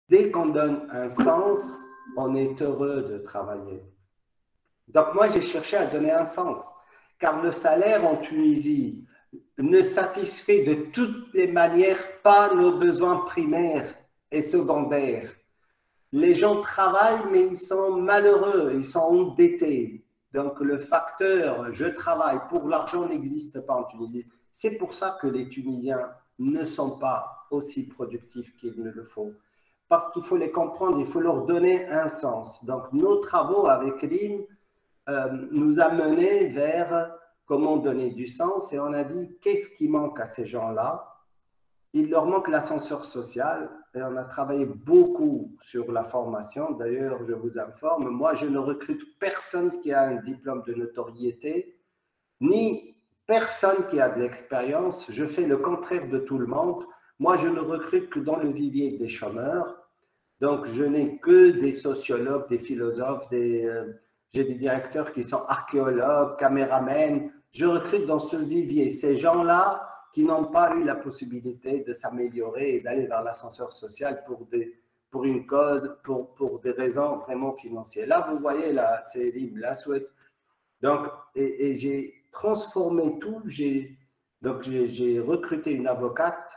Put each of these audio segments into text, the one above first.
Dès qu'on donne un sens, on est heureux de travailler. Donc moi, j'ai cherché à donner un sens, car le salaire en Tunisie ne satisfait de toutes les manières pas nos besoins primaires et secondaires. Les gens travaillent, mais ils sont malheureux, ils sont endettés. Donc le facteur je travaille pour l'argent n'existe pas en Tunisie. C'est pour ça que les Tunisiens ne sont pas aussi productifs qu'il ne le faut. Parce qu'il faut les comprendre, il faut leur donner un sens. Donc nos travaux avec RIM nous a menés vers comment donner du sens et on a dit qu'est-ce qui manque à ces gens-là. Il leur manque l'ascenseur social et on a travaillé beaucoup sur la formation. D'ailleurs, je vous informe, moi, je ne recrute personne qui a un diplôme de notoriété, ni personne qui a de l'expérience. Je fais le contraire de tout le monde. Moi, je ne recrute que dans le vivier des chômeurs. Donc, je n'ai que des sociologues, des philosophes, j'ai des directeurs qui sont archéologues, caméramens. Je recrute dans ce vivier ces gens-là qui n'ont pas eu la possibilité de s'améliorer et d'aller vers l'ascenseur social pour une cause, pour des raisons vraiment financières. Là, vous voyez, là, c'est libre, la souhaite. Donc, et j'ai transformé tout. Donc, j'ai recruté une avocate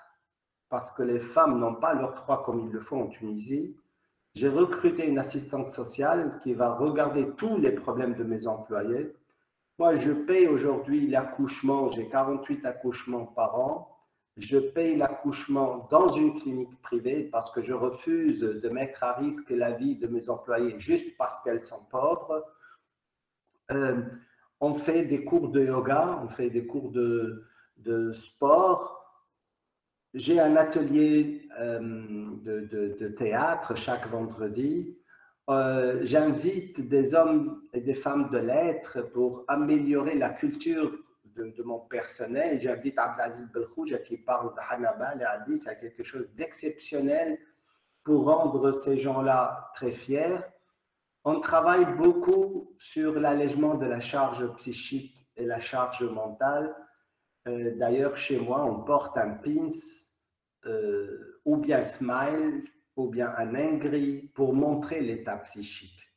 parce que les femmes n'ont pas l'octroi comme ils le font en Tunisie. J'ai recruté une assistante sociale qui va regarder tous les problèmes de mes employés. Moi, je paye aujourd'hui l'accouchement, j'ai 48 accouchements par an. Je paye l'accouchement dans une clinique privée parce que je refuse de mettre à risque la vie de mes employés juste parce qu'elles sont pauvres. Euh, on fait des cours de yoga, on fait des cours de sport. J'ai un atelier de théâtre chaque vendredi. J'invite des hommes et des femmes de lettres pour améliorer la culture de mon personnel. J'invite Abdelaziz Belkhouja qui parle de Hannibal et Hadith, c'est quelque chose d'exceptionnel pour rendre ces gens-là très fiers. On travaille beaucoup sur l'allègement de la charge psychique et la charge mentale. D'ailleurs, chez moi, on porte un pins ou bien smile ou bien un angry pour montrer l'état psychique.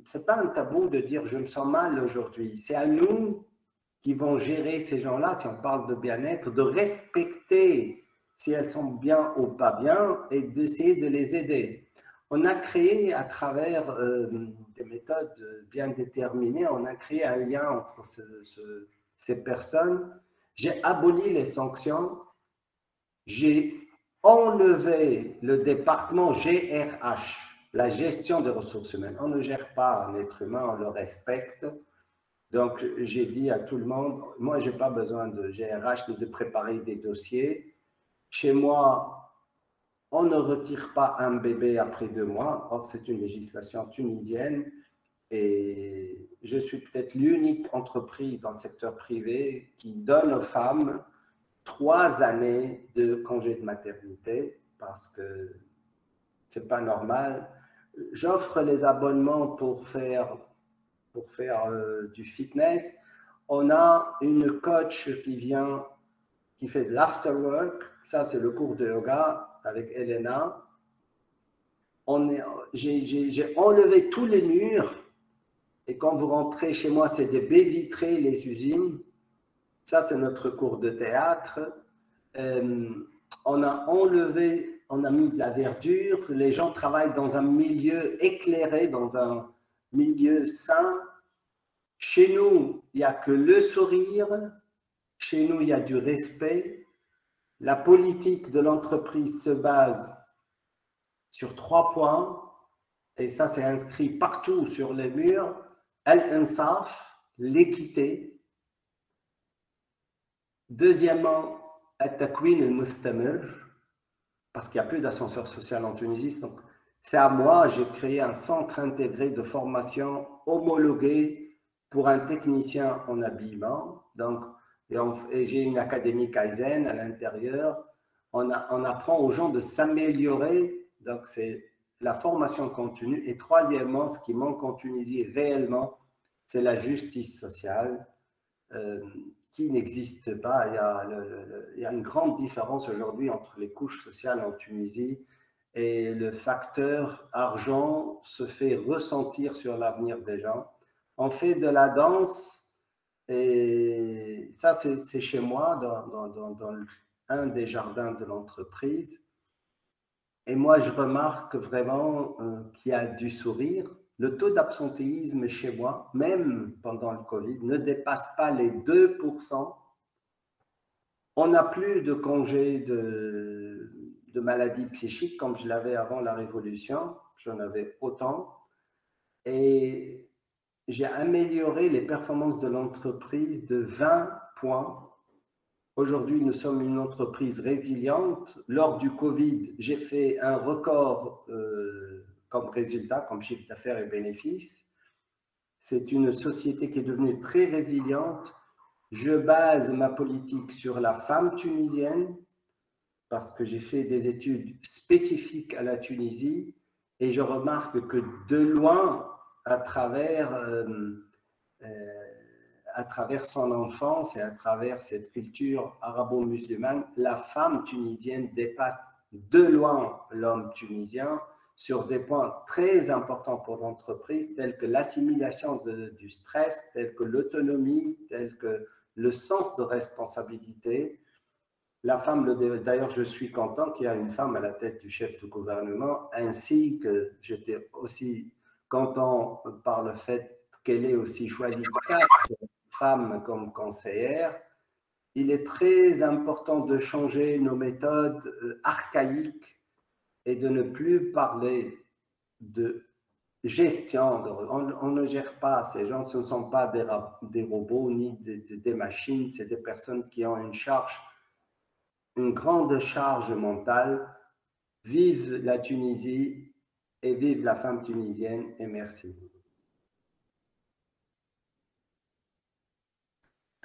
Ce n'est pas un tabou de dire je me sens mal aujourd'hui. C'est à nous qui vont gérer ces gens-là, si on parle de bien-être, de respecter si elles sont bien ou pas bien et d'essayer de les aider. On a créé à travers des méthodes bien déterminées, on a créé un lien entre ces personnes. J'ai aboli les sanctions, j'ai enlevé le département GRH, la gestion des ressources humaines. On ne gère pas un être humain, on le respecte. Donc, j'ai dit à tout le monde, moi, je n'ai pas besoin de GRH ni de préparer des dossiers. Chez moi, on ne retire pas un bébé après 2 mois. Or, c'est une législation tunisienne. Et je suis peut-être l'unique entreprise dans le secteur privé qui donne aux femmes 3 années de congé de maternité parce que c'est pas normal. J'offre les abonnements pour faire du fitness. On a une coach qui vient, qui fait de l'afterwork. Ça, c'est le cours de yoga avec Elena. J'ai enlevé tous les murs. Et quand vous rentrez chez moi, c'est des baies vitrées, les usines. Ça, c'est notre cours de théâtre. On a enlevé, on a mis de la verdure. Les gens travaillent dans un milieu éclairé, dans un milieu sain. Chez nous, il n'y a que le sourire. Chez nous, il y a du respect. La politique de l'entreprise se base sur 3 points. Et ça, c'est inscrit partout sur les murs. Al-Insaf, l'équité. Deuxièmement, At-Takwin al-Mustamir, parce qu'il n'y a plus d'ascenseur social en Tunisie. Donc, c'est à moi, j'ai créé un centre intégré de formation homologué pour un technicien en habillement. Donc, et j'ai une académie Kaizen à l'intérieur. On apprend aux gens de s'améliorer. Donc, c'est la formation continue. Et troisièmement, ce qui manque en Tunisie réellement, c'est la justice sociale. Qui n'existe pas. Il y a une grande différence aujourd'hui entre les couches sociales en Tunisie et le facteur argent se fait ressentir sur l'avenir des gens. On fait de la danse, et ça c'est chez moi, dans un des jardins de l'entreprise. Et moi, je remarque vraiment qu'il y a du sourire. Le taux d'absentéisme chez moi, même pendant le Covid, ne dépasse pas les 2%. On n'a plus de congés de maladies psychiques comme je l'avais avant la Révolution. J'en avais autant. Et j'ai amélioré les performances de l'entreprise de 20 points. Aujourd'hui, nous sommes une entreprise résiliente. Lors du Covid, j'ai fait un record comme résultat, comme chiffre d'affaires et bénéfices. C'est une société qui est devenue très résiliente. Je base ma politique sur la femme tunisienne parce que j'ai fait des études spécifiques à la Tunisie et je remarque que de loin, à travers son enfance et à travers cette culture arabo-musulmane, la femme tunisienne dépasse de loin l'homme tunisien sur des points très importants pour l'entreprise, tels que l'assimilation du stress, tels que l'autonomie, tels que le sens de responsabilité. La femme, d'ailleurs, je suis content qu'il y ait une femme à la tête du chef du gouvernement, ainsi que j'étais aussi content par le fait qu'elle ait aussi choisi 4 femmes comme conseillères. Il est très important de changer nos méthodes archaïques et de ne plus parler de gestion. On ne gère pas, ces gens, ce ne sont pas des robots ni des machines, c'est des personnes qui ont une grande charge mentale. Vive la Tunisie et vive la femme tunisienne, et merci.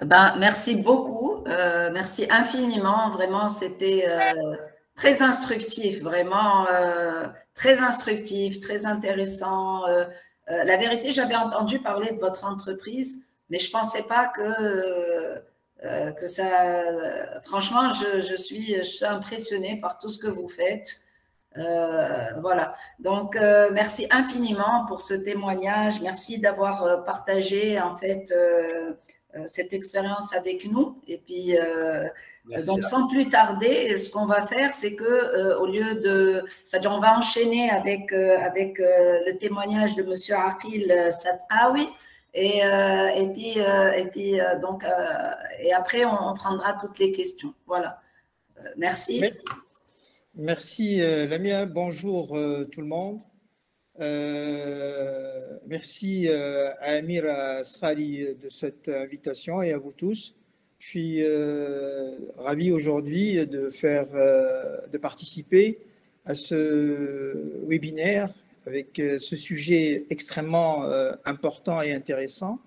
Merci beaucoup, merci infiniment, vraiment c'était très instructif, vraiment très instructif, très intéressant. La vérité, j'avais entendu parler de votre entreprise, mais je ne pensais pas que ça… Franchement, je suis impressionnée par tout ce que vous faites. Voilà, donc merci infiniment pour ce témoignage, merci d'avoir partagé en fait cette expérience avec nous. Et puis, donc, sans plus tarder, ce qu'on va faire, c'est que au lieu de… C'est-à-dire, on va enchaîner avec le témoignage de M. Aqil Satawi. Et après, on prendra toutes les questions. Voilà. Merci. Merci, Lamia. Bonjour, tout le monde. Merci à Amir Srali de cette invitation et à vous tous. Je suis ravi aujourd'hui de participer à ce webinaire avec ce sujet extrêmement important et intéressant.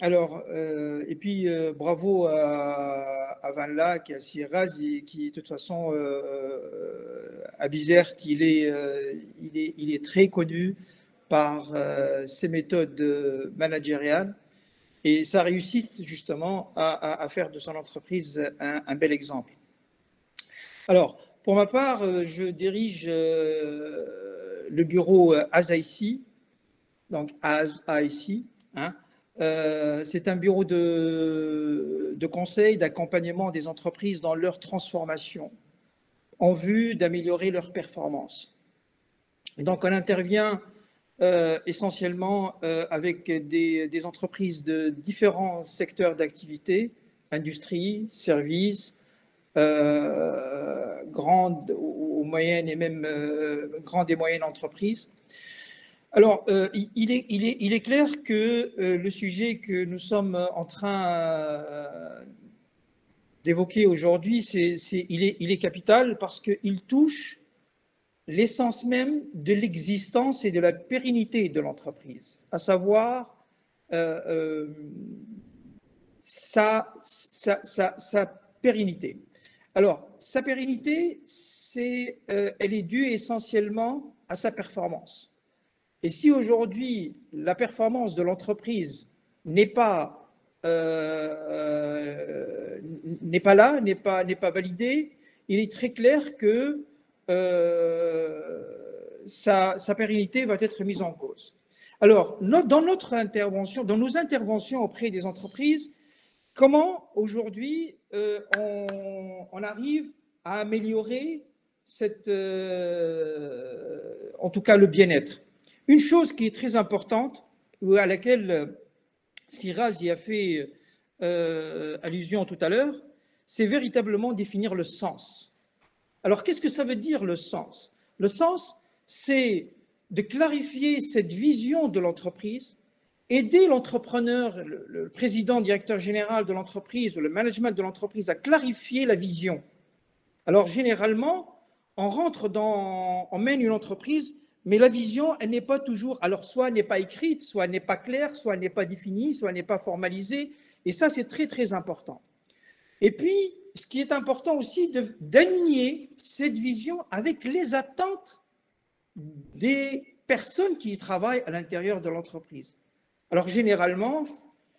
Et puis bravo à Van Laak et à Siraz, qui de toute façon à Bizerte, il est très connu par ses méthodes managériales et sa réussite justement à faire de son entreprise un bel exemple. Alors, pour ma part, je dirige le bureau ASIC, donc ASIC, hein. C'est un bureau de conseil, d'accompagnement des entreprises dans leur transformation en vue d'améliorer leur performance. Et donc, on intervient essentiellement avec des entreprises de différents secteurs d'activité, industrie, services, grandes ou moyennes et même grandes et moyennes entreprises. Alors, il est clair que le sujet que nous sommes en train d'évoquer aujourd'hui, il est capital parce qu'il touche l'essence même de l'existence et de la pérennité de l'entreprise, à savoir sa pérennité. Alors, sa pérennité, elle est due essentiellement à sa performance. Et si aujourd'hui, la performance de l'entreprise n'est pas là, n'est pas validée, il est très clair que sa pérennité va être mise en cause. Alors, dans nos interventions auprès des entreprises, comment aujourd'hui on arrive à améliorer en tout cas le bien-être? Une chose qui est très importante, à laquelle Siraz y a fait allusion tout à l'heure, c'est véritablement définir le sens. Alors, qu'est-ce que ça veut dire le sens? Le sens, c'est de clarifier cette vision de l'entreprise, aider l'entrepreneur, le président, directeur général de l'entreprise, le management de l'entreprise à clarifier la vision. Alors, généralement, on mène une entreprise, mais la vision, elle n'est pas toujours, alors soit elle n'est pas écrite, soit elle n'est pas claire, soit elle n'est pas définie, soit elle n'est pas formalisée. Et ça, c'est très, très important. Et puis, ce qui est important aussi, d'aligner cette vision avec les attentes des personnes qui y travaillent à l'intérieur de l'entreprise. Alors, généralement,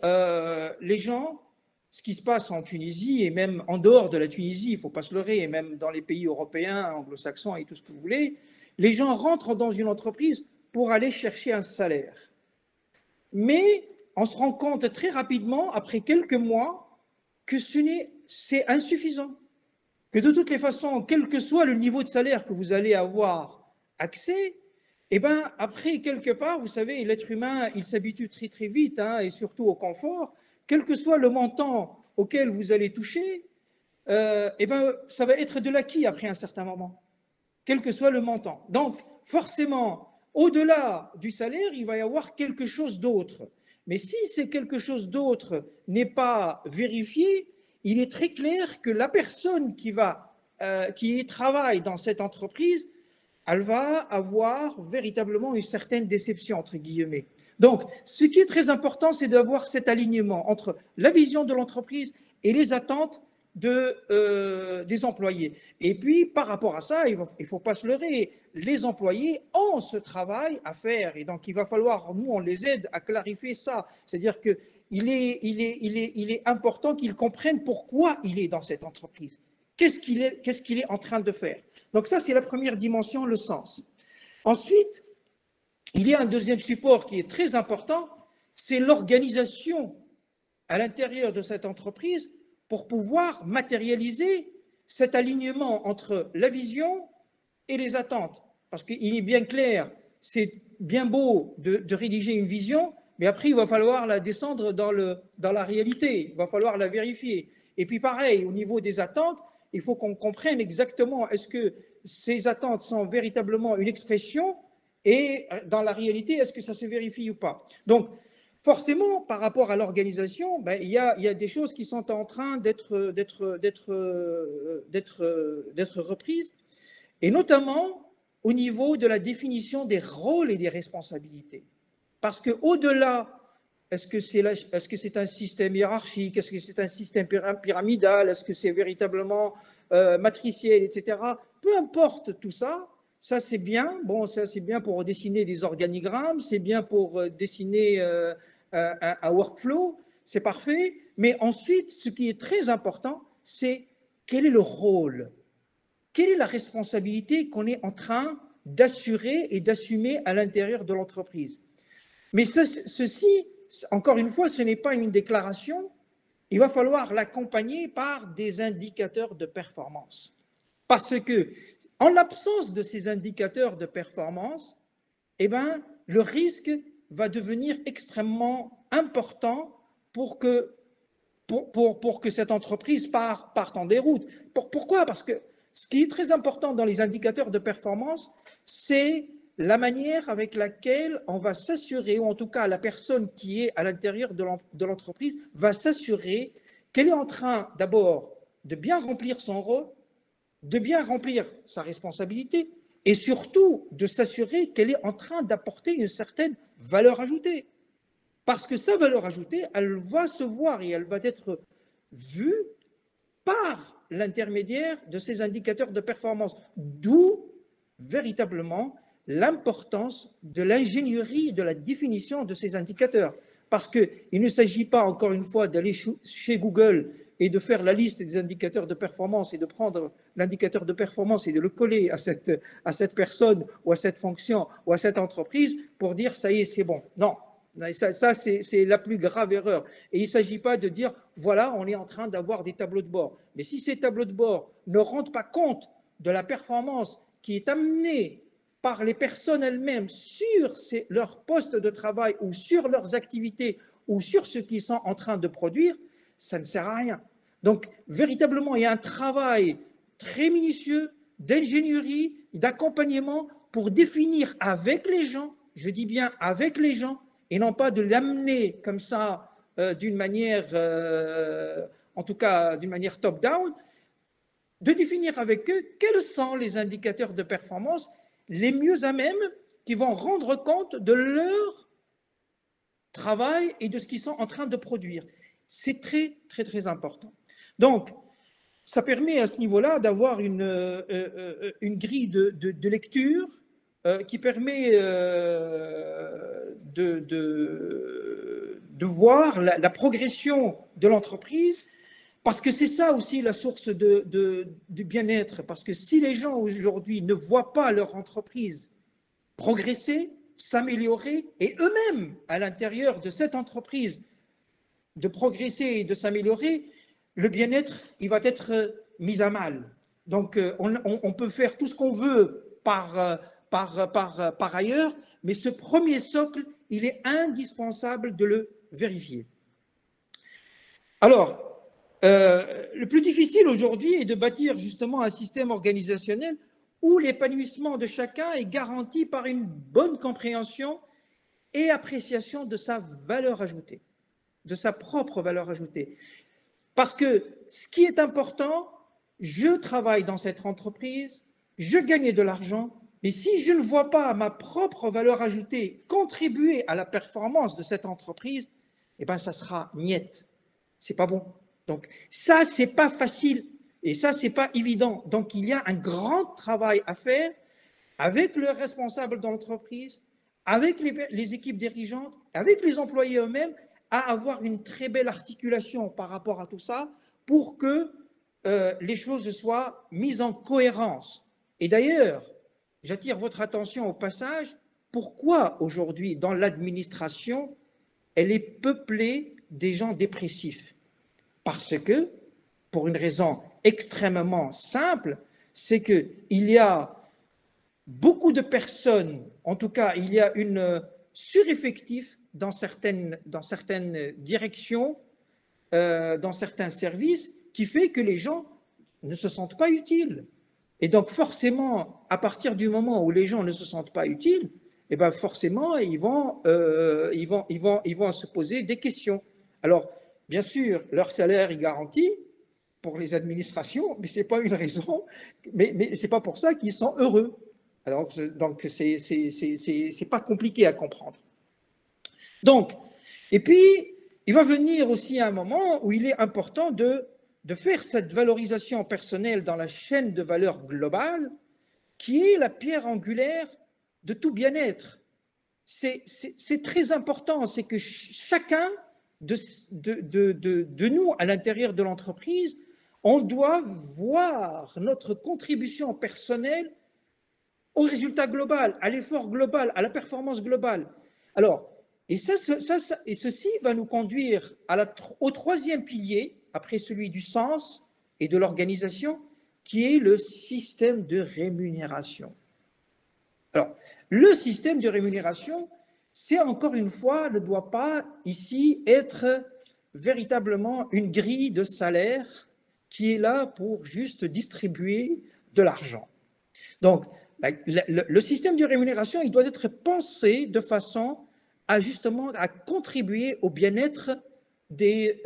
les gens, ce qui se passe en Tunisie et même en dehors de la Tunisie, il ne faut pas se leurrer, et même dans les pays européens, anglo-saxons et tout ce que vous voulez, les gens rentrent dans une entreprise pour aller chercher un salaire. Mais on se rend compte très rapidement, après quelques mois, que c'est insuffisant. Que de toutes les façons, quel que soit le niveau de salaire que vous allez avoir accès, eh ben, après, quelque part, vous savez, l'être humain, il s'habitue très, très vite, et surtout au confort. Quel que soit le montant auquel vous allez toucher, eh ben, ça va être de l'acquis après un certain moment, quel que soit le montant. Donc, forcément, au-delà du salaire, il va y avoir quelque chose d'autre. Mais si c'est quelque chose d'autre n'est pas vérifié, il est très clair que la personne qui travaille dans cette entreprise, elle va avoir véritablement une certaine déception, entre guillemets. Donc, ce qui est très important, c'est d'avoir cet alignement entre la vision de l'entreprise et les attentes des employés. Et puis, par rapport à ça, il ne faut pas se leurrer, les employés ont ce travail à faire. Et donc, il va falloir, nous, on les aide à clarifier ça. C'est-à-dire qu'il est important qu'ils comprennent pourquoi il est dans cette entreprise. Qu'est-ce qu'il est en train de faire? Donc ça, c'est la première dimension, le sens. Ensuite, il y a un deuxième support qui est très important, c'est l'organisation à l'intérieur de cette entreprise pour pouvoir matérialiser cet alignement entre la vision et les attentes. Parce qu'il est bien clair, c'est bien beau de rédiger une vision, mais après, il va falloir la descendre dans la réalité, il va falloir la vérifier. Et puis pareil, au niveau des attentes, il faut qu'on comprenne exactement est-ce que ces attentes sont véritablement une expression et dans la réalité, est-ce que ça se vérifie ou pas? Donc, forcément, par rapport à l'organisation, il y a des choses qui sont en train d'être reprises, et notamment au niveau de la définition des rôles et des responsabilités. Parce qu'au-delà, est-ce que c'est un système hiérarchique? Est-ce que c'est un système pyramidal? Est-ce que c'est véritablement matriciel, etc. Peu importe tout ça, ça c'est bien. Bon, ça c'est bien pour dessiner des organigrammes, c'est bien pour dessiner un workflow, c'est parfait. Mais ensuite, ce qui est très important, c'est quel est le rôle? Quelle est la responsabilité qu'on est en train d'assurer et d'assumer à l'intérieur de l'entreprise? Mais ceci, encore une fois, ce n'est pas une déclaration. Il va falloir l'accompagner par des indicateurs de performance. Parce que, en l'absence de ces indicateurs de performance, eh ben, le risque va devenir extrêmement important pour que cette entreprise parte en déroute. Pourquoi? Parce que ce qui est très important dans les indicateurs de performance, c'est la manière avec laquelle on va s'assurer, ou en tout cas la personne qui est à l'intérieur de l'entreprise va s'assurer qu'elle est en train d'abord de bien remplir son rôle, de bien remplir sa responsabilité et surtout de s'assurer qu'elle est en train d'apporter une certaine valeur ajoutée. Parce que sa valeur ajoutée, elle va se voir et elle va être vue par l'intermédiaire de ces indicateurs de performance. D'où véritablement l'importance de l'ingénierie de la définition de ces indicateurs. Parce qu'il ne s'agit pas, encore une fois, d'aller chez Google et de faire la liste des indicateurs de performance et de prendre l'indicateur de performance et de le coller à cette personne ou à cette fonction ou à cette entreprise pour dire ça y est, c'est bon. Non, ça c'est la plus grave erreur. Et il ne s'agit pas de dire voilà, on est en train d'avoir des tableaux de bord. Mais si ces tableaux de bord ne rendent pas compte de la performance qui est amenée par les personnes elles-mêmes sur leur poste de travail ou sur leurs activités ou sur ce qu'ils sont en train de produire, ça ne sert à rien. Donc, véritablement, il y a un travail très minutieux d'ingénierie, d'accompagnement pour définir avec les gens, je dis bien avec les gens, et non pas de l'amener comme ça d'une manière, en tout cas d'une manière top-down, de définir avec eux quels sont les indicateurs de performance les mieux à même qui vont rendre compte de leur travail et de ce qu'ils sont en train de produire. C'est très, très, très important. Donc, ça permet à ce niveau-là d'avoir une grille de lecture qui permet de voir la progression de l'entreprise, parce que c'est ça aussi la source du bien-être. Parce que si les gens aujourd'hui ne voient pas leur entreprise progresser, s'améliorer, et eux-mêmes, à l'intérieur de cette entreprise, de progresser et de s'améliorer, le bien-être, il va être mis à mal. Donc, on peut faire tout ce qu'on veut par ailleurs, mais ce premier socle, il est indispensable de le vérifier. Alors, le plus difficile aujourd'hui est de bâtir justement un système organisationnel où l'épanouissement de chacun est garanti par une bonne compréhension et appréciation de sa valeur ajoutée, de sa propre valeur ajoutée. Parce que ce qui est important, je travaille dans cette entreprise, je gagne de l'argent, mais si je ne vois pas ma propre valeur ajoutée contribuer à la performance de cette entreprise, eh bien ça sera niette. C'est pas bon. Donc ça, c'est pas facile et ça, c'est pas évident. Donc il y a un grand travail à faire avec le responsable de l'entreprise, avec les équipes dirigeantes, avec les employés eux-mêmes, à avoir une très belle articulation par rapport à tout ça pour que les choses soient mises en cohérence. Et d'ailleurs, j'attire votre attention au passage, pourquoi aujourd'hui dans l'administration, elle est peuplée des gens dépressifs? Parce que, pour une raison extrêmement simple, c'est qu'il y a beaucoup de personnes, en tout cas, il y a une sureffectif dans certaines directions, dans certains services, qui fait que les gens ne se sentent pas utiles. Et donc, forcément, à partir du moment où les gens ne se sentent pas utiles, eh bien, forcément, ils vont se poser des questions. Alors, bien sûr, leur salaire est garanti pour les administrations, mais ce n'est pas une raison, mais ce n'est pas pour ça qu'ils sont heureux. Alors, donc, c'est pas compliqué à comprendre. Donc, et puis, il va venir aussi un moment où il est important de faire cette valorisation personnelle dans la chaîne de valeur globale, qui est la pierre angulaire de tout bien-être. C'est très important, c'est que chacun de nous, à l'intérieur de l'entreprise, on doit voir notre contribution personnelle au résultat global, à l'effort global, à la performance globale. Alors, et ceci va nous conduire au troisième pilier, après celui du sens et de l'organisation, qui est le système de rémunération. Alors, le système de rémunération, c'est encore une fois, ne doit pas ici être véritablement une grille de salaire qui est là pour juste distribuer de l'argent. Donc, le système de rémunération, il doit être pensé de façon à justement à contribuer au bien-être des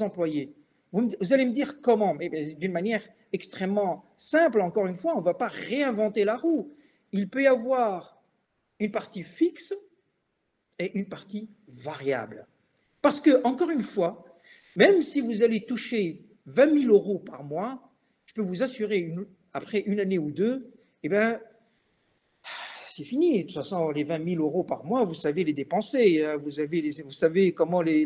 employés. Vous allez me dire comment? Mais d'une manière extrêmement simple, encore une fois, on ne va pas réinventer la roue. Il peut y avoir une partie fixe et une partie variable. Parce que, encore une fois, même si vous allez toucher 20 000 € par mois, je peux vous assurer, après une année ou deux, eh bien, c'est fini. De toute façon, les 20 000 euros par mois, vous savez les dépenser. Vous savez comment les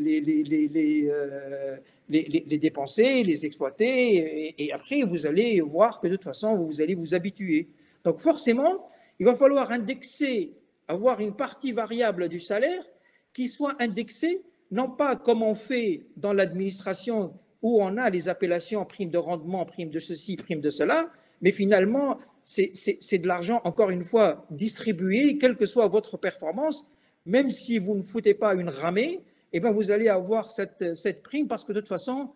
dépenser, les exploiter. Et après, vous allez voir que de toute façon, vous allez vous habituer. Donc forcément, il va falloir indexer, avoir une partie variable du salaire qui soit indexée, non pas comme on fait dans l'administration où on a les appellations prime de rendement, prime de ceci, prime de cela, mais finalement, c'est de l'argent, encore une fois, distribué, quelle que soit votre performance, même si vous ne foutez pas une ramée, eh bien vous allez avoir cette prime parce que de toute façon,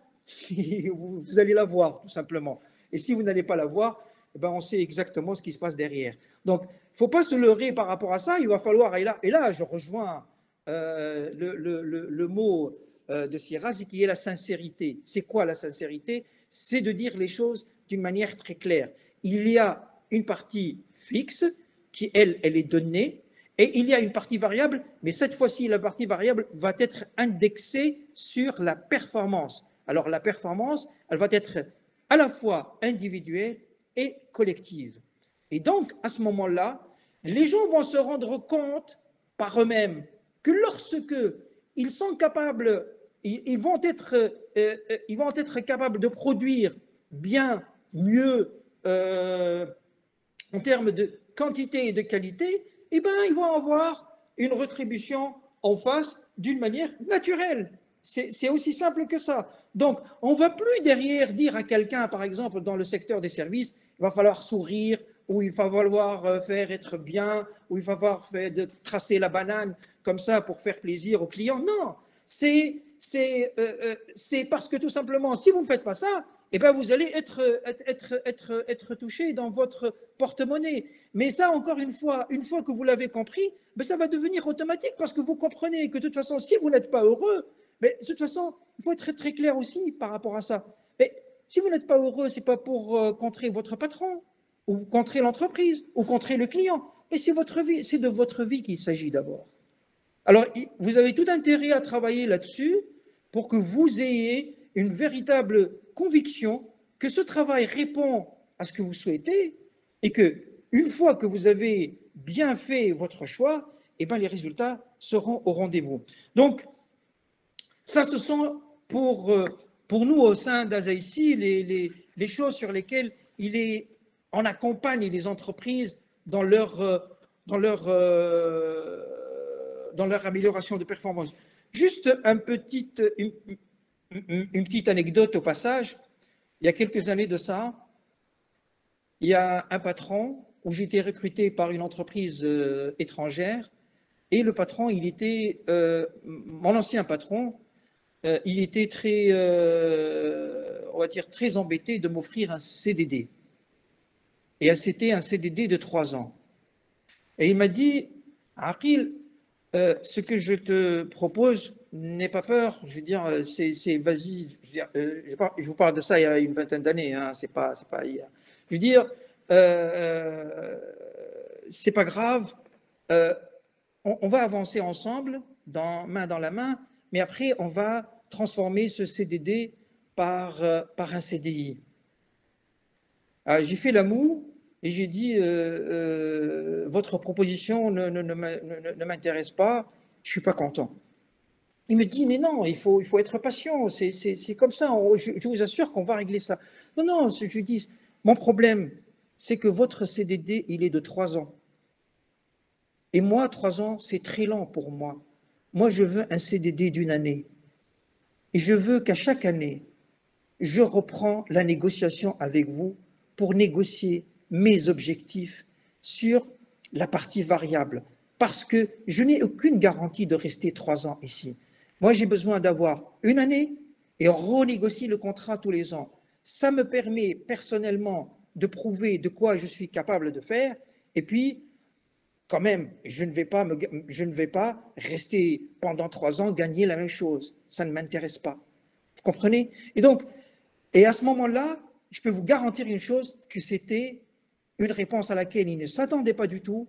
vous allez la voir, tout simplement. Et si vous n'allez pas la voir, eh bien on sait exactement ce qui se passe derrière. Donc, il ne faut pas se leurrer par rapport à ça, il va falloir, et là je rejoins le mot de Sirazi qui est la sincérité. C'est quoi la sincérité? C'est de dire les choses d'une manière très claire. Il y a une partie fixe qui, elle est donnée, et il y a une partie variable, mais cette fois-ci, la partie variable va être indexée sur la performance. Alors, la performance, elle va être à la fois individuelle et collective. Et donc, à ce moment-là, les gens vont se rendre compte par eux-mêmes que lorsque ils sont capables, ils vont être capables de produire bien, mieux, en termes de quantité et de qualité, eh bien, ils vont avoir une rétribution en face d'une manière naturelle. C'est aussi simple que ça. Donc, on ne va plus derrière dire à quelqu'un, par exemple, dans le secteur des services, il va falloir sourire, ou il va falloir faire être bien, ou il va falloir tracer la banane comme ça pour faire plaisir aux clients. Non, c'est parce que tout simplement, si vous ne faites pas ça, eh bien, vous allez être touché dans votre porte-monnaie. Mais ça, encore une fois que vous l'avez compris, ben ça va devenir automatique parce que vous comprenez que de toute façon, si vous n'êtes pas heureux, mais de toute façon, il faut être très, très clair aussi par rapport à ça. Mais si vous n'êtes pas heureux, ce n'est pas pour contrer votre patron, ou contrer l'entreprise, ou contrer le client, mais c'est de votre vie qu'il s'agit d'abord. Alors, vous avez tout intérêt à travailler là-dessus pour que vous ayez une véritable conviction que ce travail répond à ce que vous souhaitez et que, une fois que vous avez bien fait votre choix, eh bien, les résultats seront au rendez-vous. Donc, ça, ce sont pour nous au sein d'Azaïci les choses sur lesquelles on accompagne les entreprises dans leur amélioration de performance. Juste une petite anecdote au passage. Il y a quelques années de ça, il y a un patron où j'étais recruté par une entreprise étrangère et le patron, il était, mon ancien patron, il était très, on va dire, très embêté de m'offrir un CDD. Et c'était un CDD de 3 ans. Et il m'a dit, Aqil, ce que je te propose, n'aie pas peur. Je veux dire, c'est vas-y. Je vous parle de ça il y a une vingtaine d'années. Hein, c'est pas hier. Je veux dire, c'est pas grave. On va avancer ensemble, main dans la main, mais après, on va transformer ce CDD par un CDI. J'ai fait la moue et j'ai dit votre proposition ne m'intéresse pas, je ne suis pas content. Il me dit mais non, il faut être patient, c'est comme ça, je vous assure qu'on va régler ça. Non, je lui dis, mon problème, c'est que votre CDD, il est de 3 ans. Et moi, 3 ans, c'est très lent pour moi. Moi, je veux un CDD d'1 année. Et je veux qu'à chaque année, je reprends la négociation avec vous pour négocier mes objectifs sur la partie variable. Parce que je n'ai aucune garantie de rester 3 ans ici. Moi, j'ai besoin d'avoir 1 année et on renégocie le contrat tous les ans. Ça me permet personnellement de prouver de quoi je suis capable de faire. Et puis, quand même, je ne vais pas rester pendant 3 ans gagner la même chose. Ça ne m'intéresse pas. Vous comprenez? Et à ce moment-là, je peux vous garantir une chose, que c'était une réponse à laquelle il ne s'attendait pas du tout.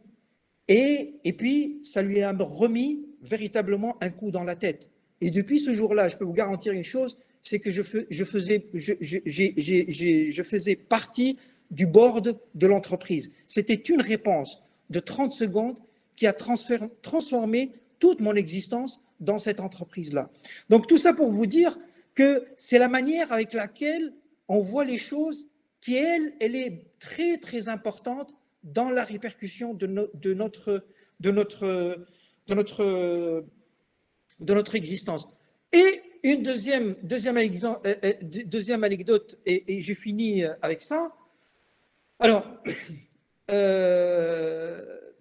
Et puis, ça lui a remis véritablement un coup dans la tête. Et depuis ce jour-là, je peux vous garantir une chose, c'est que je faisais partie du board de l'entreprise. C'était une réponse de 30 secondes qui a transformé toute mon existence dans cette entreprise-là. Donc, tout ça pour vous dire que c'est la manière avec laquelle on voit les choses qui, elle est très, très importante dans la répercussion de notre existence. Et une deuxième anecdote, et j'ai fini avec ça. Alors,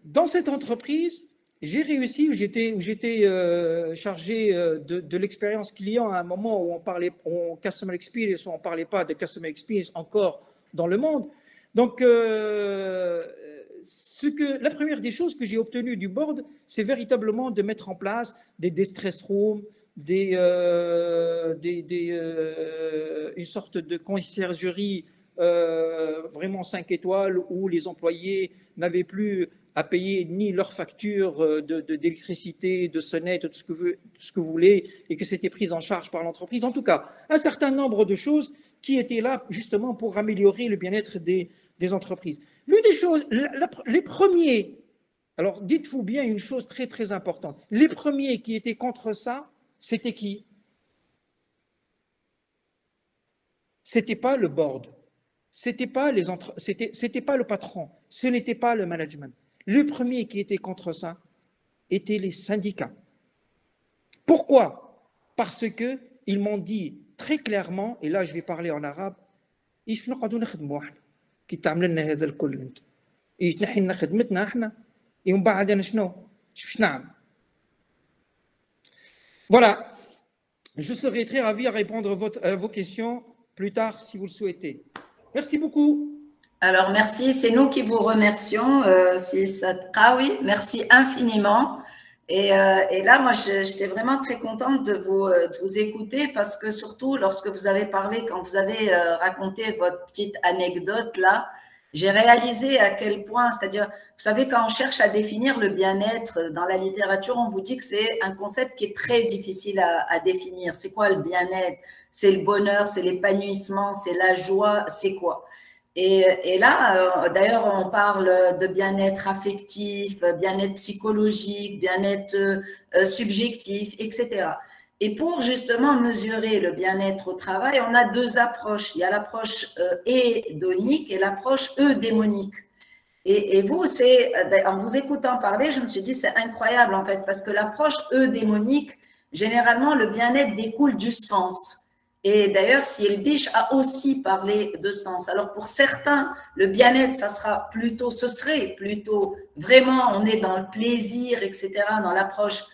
dans cette entreprise, j'ai réussi, où j'étais chargé de l'expérience client à un moment où on parlait customer experience, où on ne parlait pas de customer experience encore dans le monde. Donc, la première des choses que j'ai obtenues du board, c'est véritablement de mettre en place des stress rooms, une sorte de conciergerie vraiment 5 étoiles où les employés n'avaient plus à payer ni leurs factures d'électricité, de sonnette, tout ce que vous voulez, et que c'était pris en charge par l'entreprise. En tout cas, un certain nombre de choses qui étaient là justement pour améliorer le bien-être des entreprises. L'une des choses, les premiers, alors dites-vous bien une chose très très importante, les premiers qui étaient contre ça, c'était qui? C'était pas le board, c'était pas le patron, ce n'était pas le management. Le premier qui était contre ça étaient les syndicats. Pourquoi? Parce qu'ils m'ont dit très clairement, et là je vais parler en arabe, كي تعمل لنا هذا الكل انت يتنحي لنا خدمتنا احنا ومن بعد انا شوف نعمل. Voilà, je serai très ravi à répondre à vos questions plus tard si vous le souhaitez. Merci beaucoup. Alors merci, c'est nous qui vous remercions, Sissat Qawi, merci infiniment. Et là, moi, j'étais vraiment très contente de vous écouter parce que surtout lorsque vous avez parlé, quand vous avez raconté votre petite anecdote là, j'ai réalisé à quel point, c'est-à-dire, vous savez, quand on cherche à définir le bien-être dans la littérature, on vous dit que c'est un concept qui est très difficile à définir. C'est quoi le bien-être? C'est le bonheur, c'est l'épanouissement, c'est la joie, c'est quoi? Et là, d'ailleurs, on parle de bien-être affectif, bien-être psychologique, bien-être subjectif, etc. Et pour justement mesurer le bien-être au travail, on a deux approches. Il y a l'approche hédonique et l'approche eudémonique. Et vous, en vous écoutant parler, je me suis dit, c'est incroyable en fait, parce que l'approche eudémonique, généralement, le bien-être découle du sens. Et d'ailleurs, si Elbish a aussi parlé de sens. Alors pour certains, le bien-être, ce serait plutôt vraiment, on est dans le plaisir, etc., dans l'approche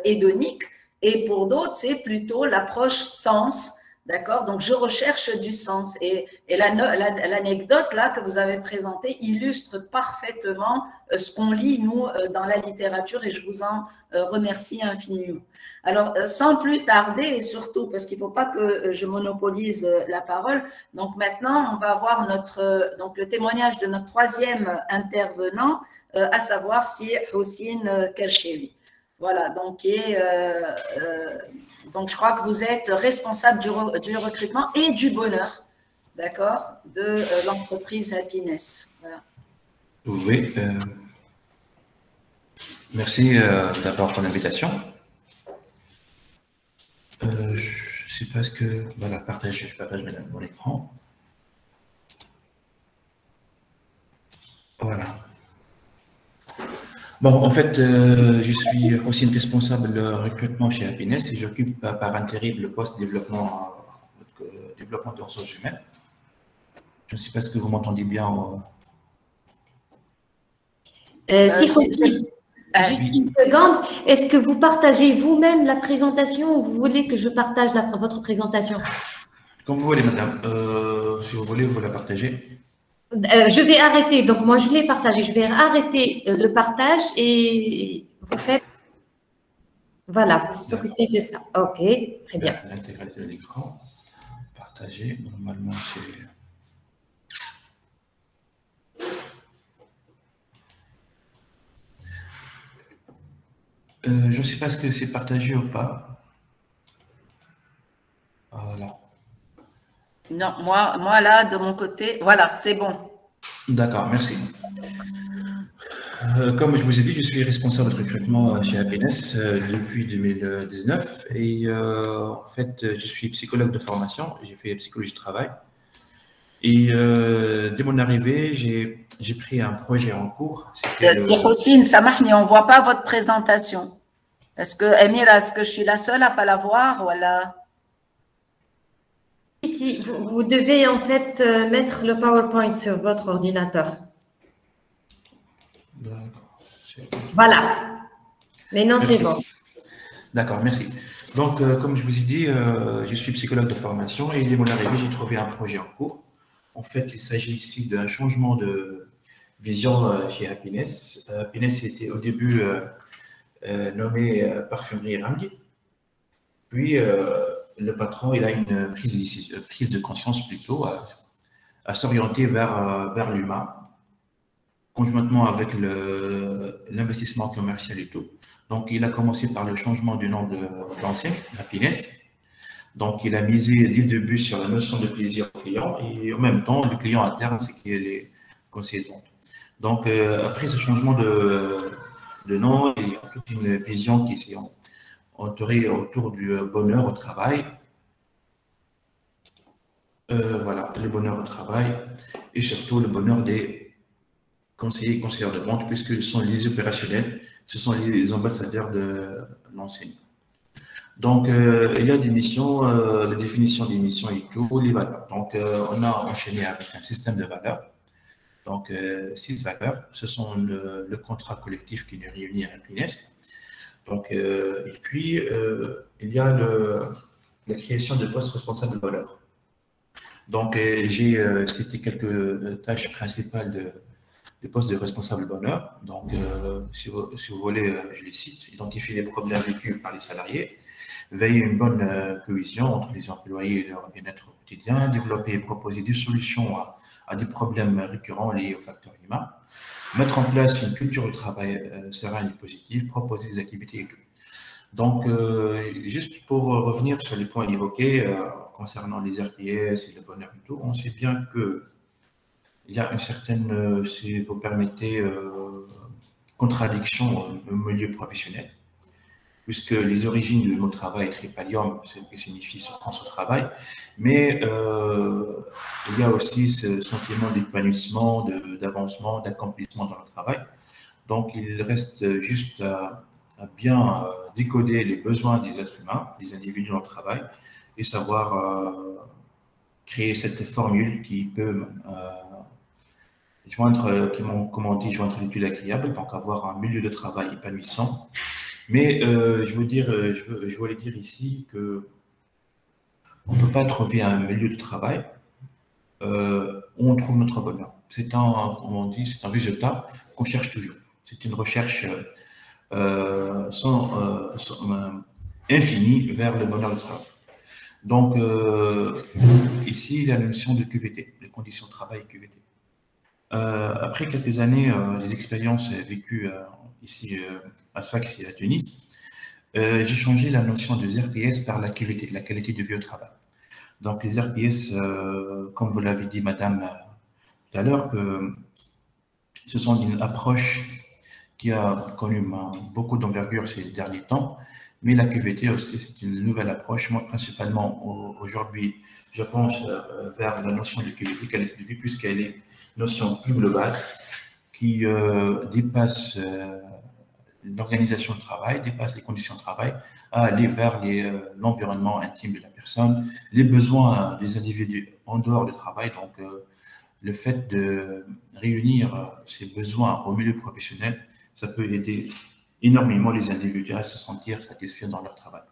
hédonique. Et pour d'autres, c'est plutôt l'approche sens. D'accord? Donc je recherche du sens. Et l'anecdote là que vous avez présentée illustre parfaitement ce qu'on lit, nous, dans la littérature, et je vous en remercie infiniment. Alors, sans plus tarder, et surtout, parce qu'il ne faut pas que je monopolise la parole, donc maintenant, on va voir le témoignage de notre troisième intervenant, à savoir si Houssine Kerchevi. Voilà, donc je crois que vous êtes responsable du recrutement et du bonheur, d'accord, de l'entreprise Happiness. Voilà. Oui, merci d'abord pour l'invitation. Je ne sais pas ce que... Voilà, je partage mon écran. Voilà. Bon, en fait, je suis aussi une responsable de recrutement chez Happiness et j'occupe par intérim le poste développement de ressources humaines. Je ne sais pas ce que vous m'entendez bien. Si possible. Juste une seconde, est-ce que vous partagez vous-même la présentation ou vous voulez que je partage votre présentation? Comme vous voulez, madame. Si vous voulez, vous la partagez. Je vais arrêter. Donc, moi, je l'ai partagé. Je vais arrêter le partage et vous faites… Voilà, vous vous occupez de ça. OK, très bien. L'intégralité de l'écran. Partager, normalement, c'est… je ne sais pas ce que c'est partagé ou pas. Voilà. Non, moi là, de mon côté, voilà, c'est bon. D'accord, merci. Comme je vous ai dit, je suis responsable de recrutement chez Happiness depuis 2019 et en fait, je suis psychologue de formation, j'ai fait psychologie de travail et dès mon arrivée, j'ai pris un projet en cours. Sir Houssine, Samahni, on ne voit pas votre présentation. Est-ce que, Emira, est-ce que je suis la seule à ne pas la voir voilà. Si, vous devez en fait mettre le PowerPoint sur votre ordinateur. D'accord. Voilà. Maintenant, c'est bon. D'accord, merci. Donc, comme je vous ai dit, je suis psychologue de formation et dès mon arrivée, j'ai trouvé un projet en cours. En fait, il s'agit ici d'un changement de vision chez Happiness. Happiness était au début nommé Parfumerie Ramli. Puis, le patron, il a une prise de conscience plutôt à s'orienter vers l'humain, conjointement avec l'investissement commercial et tout. Donc, il a commencé par le changement du nom de l'enseigne, Happiness. Donc, il a misé dès le début sur la notion de plaisir au client et en même temps, le client à terme, c'est qui est les conseillers. Donc, après ce changement de nom, il y a toute une vision qui s'est entourée autour du bonheur au travail. Voilà, le bonheur au travail et surtout le bonheur des conseillers et conseillères de vente, puisqu'ils sont les opérationnels, ce sont les ambassadeurs de l'enseigne. Donc, il y a des missions, la définition des missions et tout, les valeurs. Donc, on a enchaîné avec un système de valeurs. Donc, 6 valeurs. Ce sont le contrat collectif qui nous réunit à Happiness. Donc, et puis, il y a la création de postes responsables de valeurs. Donc, j'ai cité quelques tâches principales des postes de responsable bonheur. Donc, si vous voulez, je les cite. Identifier les problèmes vécus par les salariés. Veiller à une bonne cohésion entre les employés et leur bien-être au quotidien. Développer et proposer des solutions à des problèmes récurrents liés aux facteurs humains. Mettre en place une culture de travail sereine et positive. Proposer des activités et tout. Donc, juste pour revenir sur les points évoqués concernant les RPS et le bonheur et tout, on sait bien qu'il y a une certaine, si vous permettez, contradiction au milieu professionnel, puisque les origines du mot travail, tripalium, c'est ce qui signifie souffrance au travail, mais il y a aussi ce sentiment d'épanouissement, d'avancement, d'accomplissement dans le travail. Donc, il reste juste à bien décoder les besoins des êtres humains, des individus dans le travail, et savoir créer cette formule qui peut joindre, comme on dit, joindre l'utile agréable, donc avoir un milieu de travail épanouissant. Mais je voulais dire ici que on ne peut pas trouver un milieu de travail où on trouve notre bonheur. C'est un résultat qu'on cherche toujours. C'est une recherche infinie vers le bonheur du travail. Donc, ici, il y a la notion de QVT, les conditions de travail QVT. Après quelques années, des expériences vécues ici à Sfax et à Tunis, j'ai changé la notion de RPS par la QVT, la qualité de vie au travail. Donc, les RPS, comme vous l'avez dit, madame, tout à l'heure, que ce sont une approche qui a connu beaucoup d'envergure ces derniers temps, mais la QVT aussi, c'est une nouvelle approche. Moi, principalement, aujourd'hui, je penche vers la notion de QVT, qualité de vie, puisqu'elle est une notion plus globale qui dépasse l'organisation du travail, dépasse les conditions de travail, à aller vers l'environnement intime de la personne, les besoins des individus en dehors du travail. Donc, le fait de réunir ces besoins au milieu professionnel, ça peut aider énormément les individus à se sentir satisfaits dans leur travail.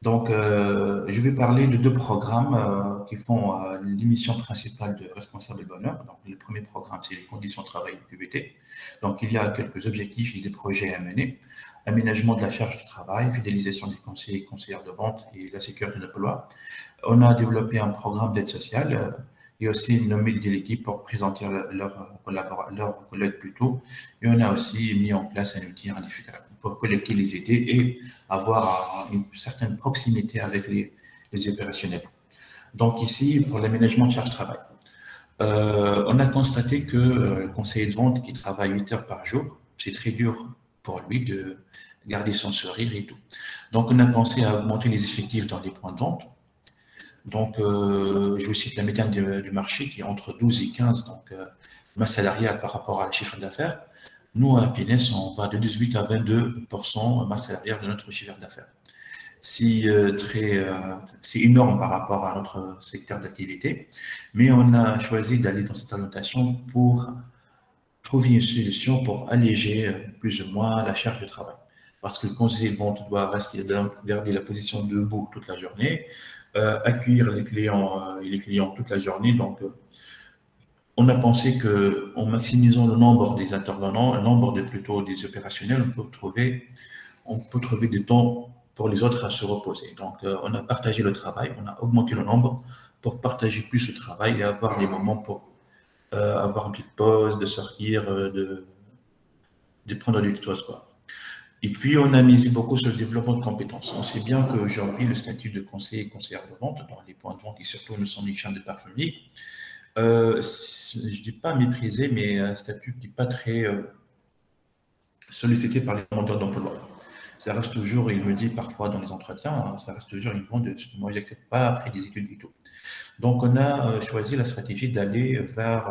Donc, je vais parler de 2 programmes qui font l'émission principale de Responsable Bonheur. Donc, le premier programme, c'est les conditions de travail du QVT. Donc, il y a quelques objectifs et des projets à mener. Aménagement de la charge de travail, fidélisation des conseillers et conseillères de vente et la sécurité de l'emploi. On a développé un programme d'aide sociale et aussi nommé de l'équipe pour présenter leurs collègues plus tôt. Et on a aussi mis en place un outil individuel pour collecter les idées et avoir une certaine proximité avec les opérationnels. Donc ici, pour l'aménagement de charge de travail. On a constaté que le conseiller de vente qui travaille 8 heures par jour, c'est très dur pour lui de garder son sourire et tout. Donc, on a pensé à augmenter les effectifs dans les points de vente. Donc, je vous cite la médiane du marché qui est entre 12 et 15, donc masse salariale par rapport à la chiffre d'affaires. Nous, à Happiness, on va de 18 à 22% masse salariale de notre chiffre d'affaires. C'est énorme par rapport à notre secteur d'activité, mais on a choisi d'aller dans cette orientation pour trouver une solution pour alléger plus ou moins la charge de travail. Parce que le conseiller de vente doit garder la position debout toute la journée, accueillir les clients toute la journée. Donc, on a pensé qu'en maximisant le nombre des intervenants, le nombre plutôt des opérationnels, on peut trouver du temps pour les autres à se reposer. Donc, on a partagé le travail, on a augmenté le nombre pour partager plus le travail et avoir des moments pour avoir une petite pause, de sortir, de prendre du temps, quoi. Et puis, on a misé beaucoup sur le développement de compétences. On sait bien qu'aujourd'hui, le statut de conseiller et conseillère de vente dans les points de vente, et surtout nous sommes une chaîne de parfumerie, je ne dis pas méprisé, mais un statut qui n'est pas très sollicité par les demandeurs d'emploi. Ça reste toujours, il me dit parfois dans les entretiens, ça reste toujours une vente de moi, je n'accepte pas après des études et tout. Donc, on a choisi la stratégie d'aller vers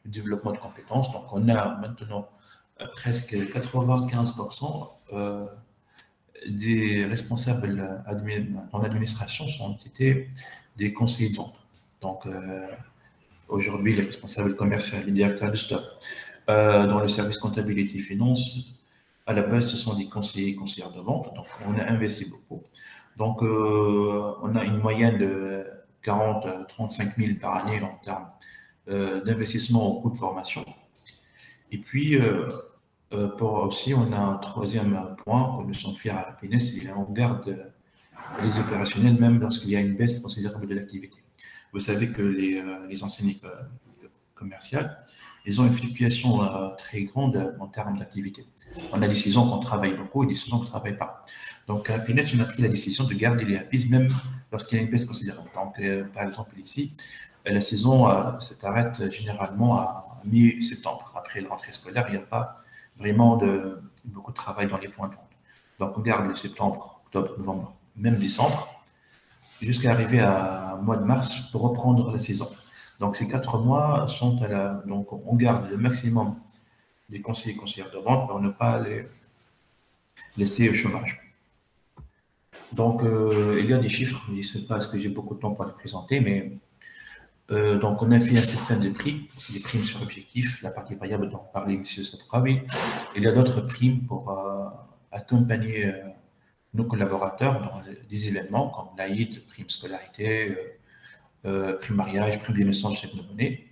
le développement de compétences. Donc, on a maintenant presque 95% des responsables dans l'administration ont été des conseillers de vente. Donc, aujourd'hui, les responsables commerciaux, les directeurs de stock, dans le service comptabilité et finance, à la base, ce sont des conseillers et conseillères de vente. Donc, on a investi beaucoup. Donc, on a une moyenne de 40-35 000 par année en termes d'investissement au coût de formation. Et puis, aussi, on a un troisième point que nous sommes fiers à Happiness, c'est qu'on garde les opérationnels même lorsqu'il y a une baisse considérable de l'activité. Vous savez que les enseignes commerciales, ils ont une fluctuation très grande en termes d'activité. On a des saisons qu'on travaille beaucoup et des saisons qu'on ne travaille pas. Donc, à Happiness, on a pris la décision de garder les Happys même lorsqu'il y a une baisse considérable. Donc, par exemple, ici, la saison s'arrête généralement à mi-septembre. Après la rentrée scolaire, il n'y a pas vraiment beaucoup de travail dans les points de vente. Donc, on garde le septembre, octobre, novembre, même décembre, jusqu'à arriver au mois de mars pour reprendre la saison. Donc, ces 4 mois sont donc, on garde le maximum des conseillers et conseillères de vente pour ne pas les laisser au chômage. Donc, il y a des chiffres, je ne sais pas est-ce que j'ai beaucoup de temps pour les présenter, mais donc, on a fait un système de prix, des primes sur objectif, la partie variable dont parlait M. Satraoui. Il y a d'autres primes pour accompagner nos collaborateurs dans des événements comme l'Aïd, prime scolarité, prime mariage, prime de naissance de chaque nouveau-né.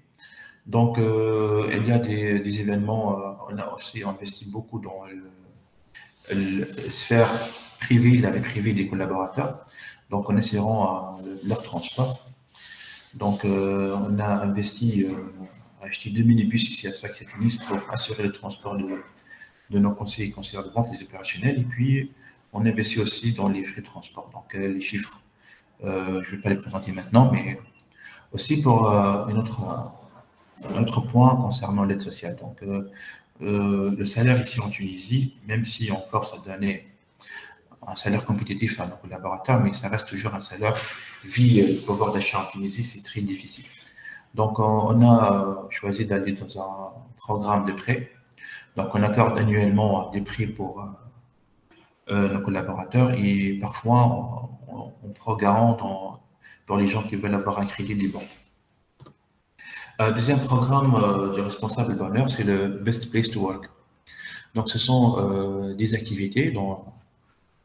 Donc, il y a des événements, on a aussi investi beaucoup dans la sphère privée, la vie privée des collaborateurs, donc en assurant leur transport. Donc, on a investi, acheté 2 minibus ici à Sfax-et-Tunis pour assurer le transport de nos conseillers et conseillères de vente, les opérationnels. Et puis, on investit aussi dans les frais de transport. Donc, les chiffres, je ne vais pas les présenter maintenant, mais aussi pour un autre point concernant l'aide sociale. Donc, le salaire ici en Tunisie, même si on force à donner un salaire compétitif à nos collaborateurs, mais ça reste toujours un salaire le pouvoir d'achat en Tunisie, c'est très difficile. Donc, on a choisi d'aller dans un programme de prêt. Donc, on accorde annuellement des prêts pour nos collaborateurs et parfois, on prend garant pour les gens qui veulent avoir un crédit des banques. Deuxième programme du responsable bonheur, c'est le Best Place to Work. Donc, ce sont des activités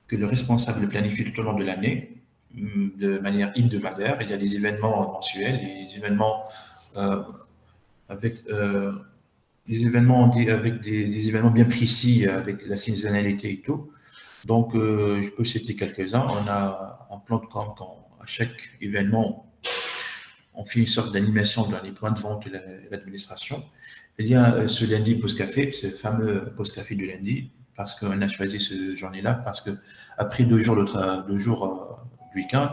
que le responsable planifie tout au long de l'année de manière hebdomadaire. Il y a des événements mensuels, des événements avec des événements bien précis avec la saisonnalité et tout. Donc, je peux citer quelques-uns. On a un plan de com à chaque événement. On fait une sorte d'animation dans les points de vente de l'administration. Il y a ce lundi post-café, ce fameux post-café du lundi, parce qu'on a choisi ce journée-là, parce qu'après 2 jours du week-end,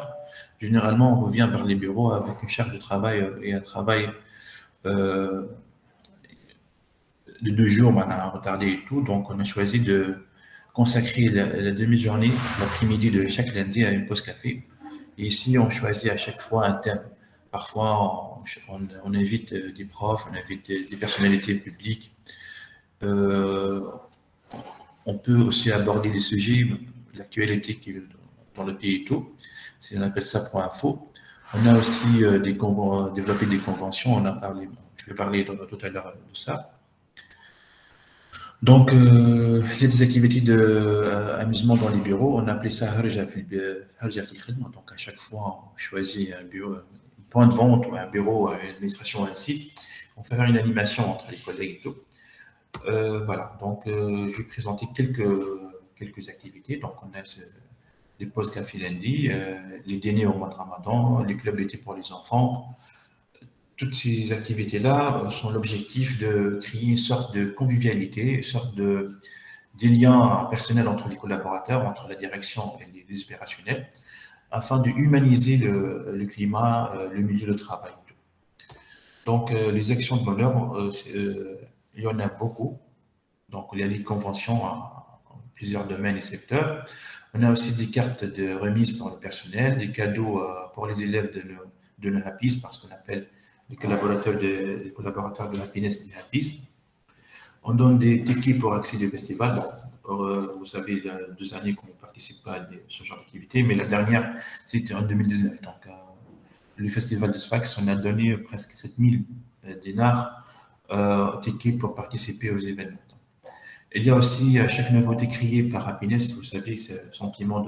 généralement, on revient vers les bureaux avec une charge de travail et un travail de 2 jours, on a retardé et tout, donc on a choisi de consacrer la demi-journée, l'après-midi de chaque lundi à une pause café. Et ici, on choisit à chaque fois un thème. Parfois, on invite des profs, on invite des personnalités publiques. On peut aussi aborder des sujets, l'actualité dans le pays et tout. On appelle ça point info. On a aussi développé des conventions. Je vais parler tout à l'heure de ça. Donc, il y a des activités d'amusement dans les bureaux. On appelait ça Harja fil Khidma. Donc, à chaque fois, on choisit un bureau, un point de vente, ou un bureau, une administration, un site. On fait une animation entre les collègues et tout. Voilà. Donc, je vais présenter quelques activités. Donc, on a les pauses café lundi, les dîners au mois de Ramadan, les clubs d'été pour les enfants. Toutes ces activités-là sont l'objectif de créer une sorte de convivialité, une sorte de liens personnels entre les collaborateurs, entre la direction et les opérationnels, afin de humaniser le climat, le milieu de travail. Donc, les actions de bonheur, il y en a beaucoup. Donc, il y a les conventions en plusieurs domaines et secteurs. On a aussi des cartes de remise pour le personnel, des cadeaux pour les élèves de nos Happis, parce qu'on appelle les collaborateurs de Happiness des Happis. On donne des tickets pour accéder au festival. Vous savez, il y a 2 années qu'on ne participe pas à ce genre d'activité, mais la dernière, c'était en 2019. Donc, le festival de Sfax, on a donné presque 7000 dinars tickets pour participer aux événements. Il y a aussi chaque nouveauté créée par Happiness. Vous savez, c'est le sentiment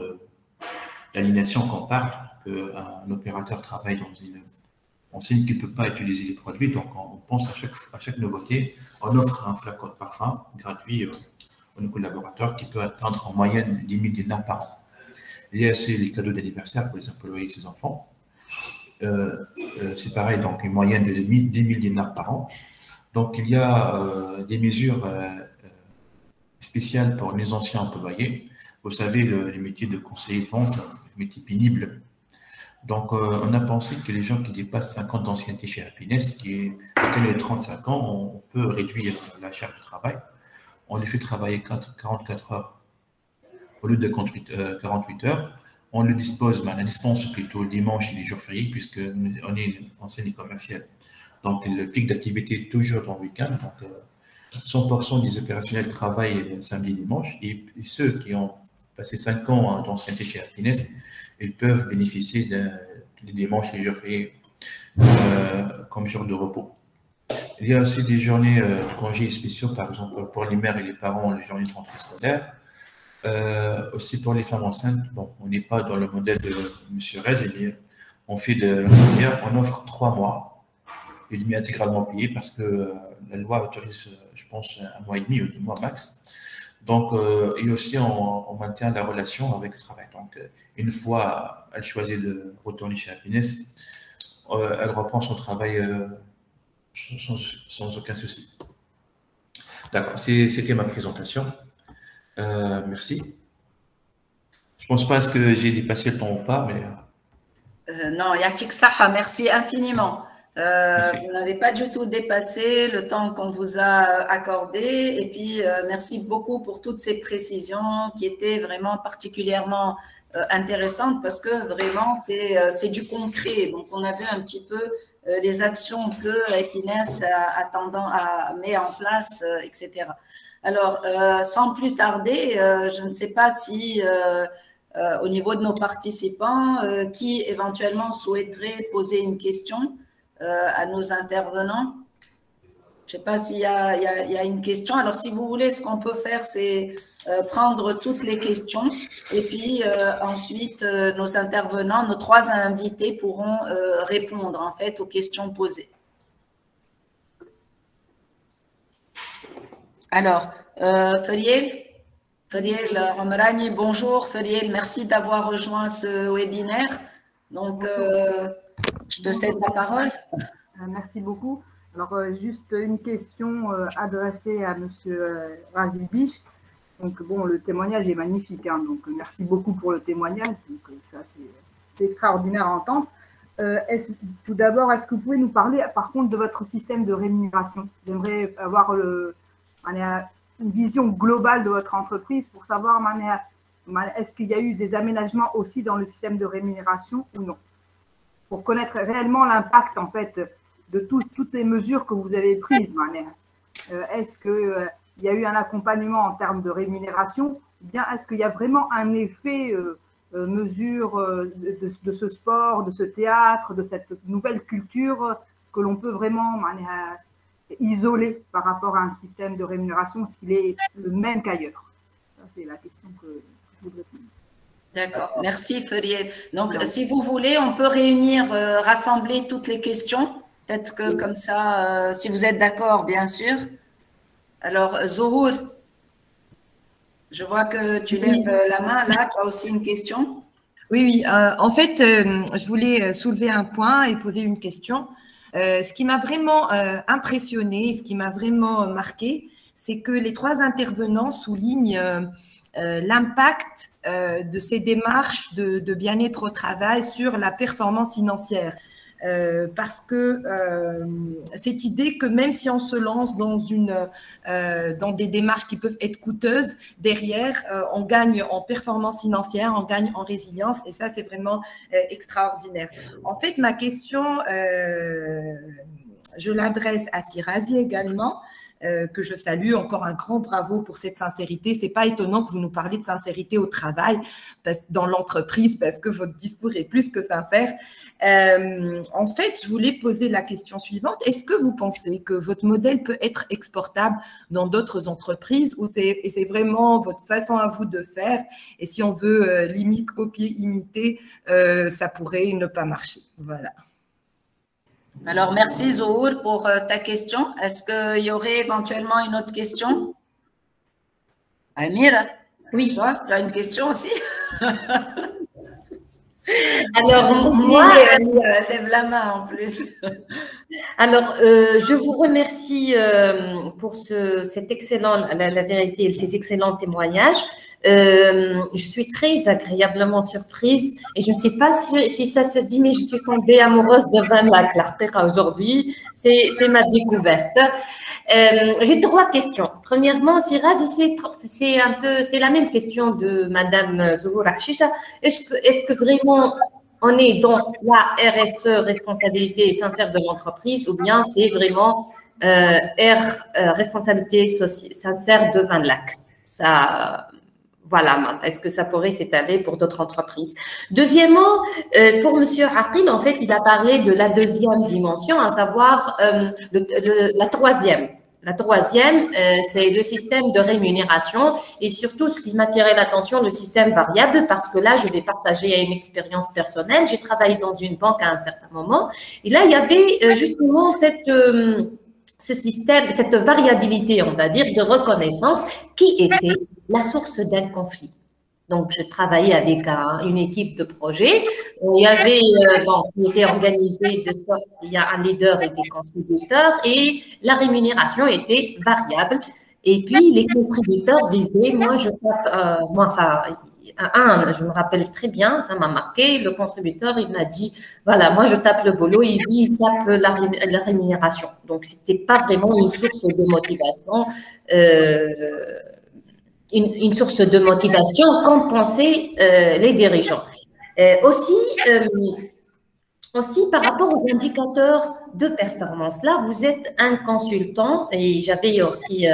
d'aliénation qu'on parle, qu'un opérateur travaille dans une enseigne qui ne peut pas utiliser les produits. Donc, on pense à chaque nouveauté. On offre un flacon de parfum gratuit à nos collaborateurs qui peut atteindre en moyenne 10 000 dinars par an. Il y a aussi les cadeaux d'anniversaire pour les employés et ses enfants. C'est pareil, donc une moyenne de 10 000 dinars par an. Donc, il y a des mesures spéciales pour les anciens employés. Vous savez, le métier de conseiller de vente, un métier pénible. Donc, on a pensé que les gens qui dépassent 50 ans d'ancienneté chez Happiness, qui atteignent les 35 ans, on peut réduire la charge de travail. On les fait travailler 44 heures au lieu de 48 heures. On le dispense plutôt le dimanche et les jours fériés, puisqu'on est une enseigne commerciale. Donc, le pic d'activité est toujours dans le week-end. Donc, 100% des opérationnels travaillent le samedi et dimanche. Et ceux qui ont passé 5 ans d'ancienneté chez Happiness, ils peuvent bénéficier les dimanches et les jours fériés comme jour de repos. Il y a aussi des journées de congés spéciaux, par exemple pour les mères et les parents, les journées de rentrée scolaire. Aussi pour les femmes enceintes, bon, on n'est pas dans le modèle de M. Rez, mais on fait de l'infirmière, on offre 3 mois, et demi intégralement payé parce que la loi autorise, je pense, 1 mois et demi ou 2 mois max. Donc, et aussi, on maintient la relation avec le travail. Donc, une fois elle choisit de retourner chez Happiness, elle reprend son travail sans aucun souci. D'accord, c'était ma présentation. Merci. Je ne pense pas que j'ai dépassé le temps ou pas, mais... Non, Yatik Saha, merci infiniment. Vous n'avez pas du tout dépassé le temps qu'on vous a accordé. Et puis, merci beaucoup pour toutes ces précisions qui étaient vraiment particulièrement intéressantes parce que vraiment, c'est du concret. Donc, on a vu un petit peu les actions que Happiness met en place, etc. Alors, sans plus tarder, je ne sais pas si au niveau de nos participants, qui éventuellement souhaiterait poser une question à nos intervenants. Je ne sais pas s'il y a une question. Alors, si vous voulez, ce qu'on peut faire, c'est prendre toutes les questions et puis ensuite, nos intervenants, nos 3 invités pourront répondre en fait aux questions posées. Alors, Feriel Romrani, bonjour. Feriel, merci d'avoir rejoint ce webinaire. Donc, je te cède la parole. Merci beaucoup. Alors, juste une question adressée à M. Razibish. Donc, bon, le témoignage est magnifique. Hein, donc, merci beaucoup pour le témoignage. Donc, ça, c'est extraordinaire à entendre. Tout d'abord, est-ce que vous pouvez nous parler, par contre, de votre système de rémunération? J'aimerais avoir une vision globale de votre entreprise pour savoir, est-ce qu'il y a eu des aménagements aussi dans le système de rémunération ou non? Pour connaître réellement l'impact, en fait, de toutes les mesures que vous avez prises. Est-ce qu'il y a eu un accompagnement en termes de rémunération? Ou bien est-ce qu'il y a vraiment un effet mesure de ce sport, de ce théâtre, de cette nouvelle culture que l'on peut vraiment isoler par rapport à un système de rémunération s'il est le même qu'ailleurs? Ça, c'est la question que je voudrais poser. D'accord, merci Feriel. Donc, si vous voulez, on peut réunir, rassembler toutes les questions. Peut-être que comme ça, si vous êtes d'accord, bien sûr. Alors, Zohour, je vois que tu lèves la main. Là, tu as aussi une question. Oui. En fait, je voulais soulever un point et poser une question. Ce qui m'a vraiment impressionné, ce qui m'a vraiment marqué, c'est que les trois intervenants soulignent l'impact de ces démarches de bien-être au travail sur la performance financière. Parce que cette idée que même si on se lance dans des démarches qui peuvent être coûteuses, derrière, on gagne en performance financière, on gagne en résilience, et ça, c'est vraiment extraordinaire. En fait, ma question, je l'adresse à Sirazi également, que je salue. Encore un grand bravo pour cette sincérité. C'est pas étonnant que vous nous parliez de sincérité au travail dans l'entreprise, parce que votre discours est plus que sincère. En fait, je voulais poser la question suivante. Est-ce que vous pensez que votre modèle peut être exportable dans d'autres entreprises, ou c'est vraiment votre façon à vous de faire, et si on veut limite copier, imiter, ça pourrait ne pas marcher? Voilà. Alors, merci Zohour pour ta question. Est-ce qu'il y aurait éventuellement une autre question? Amira? Oui. Toi, tu as une question aussi? Alors, moi, lève la main en plus. Alors, je vous remercie pour cet excellent, la vérité et ces excellents témoignages. Je suis très agréablement surprise et je ne sais pas si ça se dit, mais je suis tombée amoureuse de Van Lac aujourd'hui. C'est ma découverte. J'ai trois questions. Premièrement, Siraz, c'est la même question de Madame Zohour Achisha. Est-ce que vraiment on est dans la RSE, responsabilité sincère de l'entreprise, ou bien c'est vraiment responsabilité sincère de Van Lac? Ça, voilà, est-ce que ça pourrait s'étaler pour d'autres entreprises? Deuxièmement, pour M. Aqil, en fait, il a parlé de la deuxième dimension, à savoir la troisième. La troisième, c'est le système de rémunération et surtout, ce qui m'attirait l'attention, le système variable, parce que là, je vais partager une expérience personnelle. J'ai travaillé dans une banque à un certain moment et là, il y avait justement ce système, cette variabilité, on va dire, de reconnaissance qui était la source d'un conflit. Donc, je travaillais avec une équipe de projet. Il y avait, qui était organisée de sorte qu'il y a un leader et des contributeurs et la rémunération était variable. Et puis, les contributeurs disaient, moi, je me rappelle très bien, ça m'a marqué. Le contributeur, il m'a dit, voilà, moi, je tape le boulot et lui, il tape la rémunération. Donc, ce n'était pas vraiment une source de motivation. Une source de motivation, comme pensaient les dirigeants. Aussi, par rapport aux indicateurs de performance, là, vous êtes un consultant et j'avais aussi,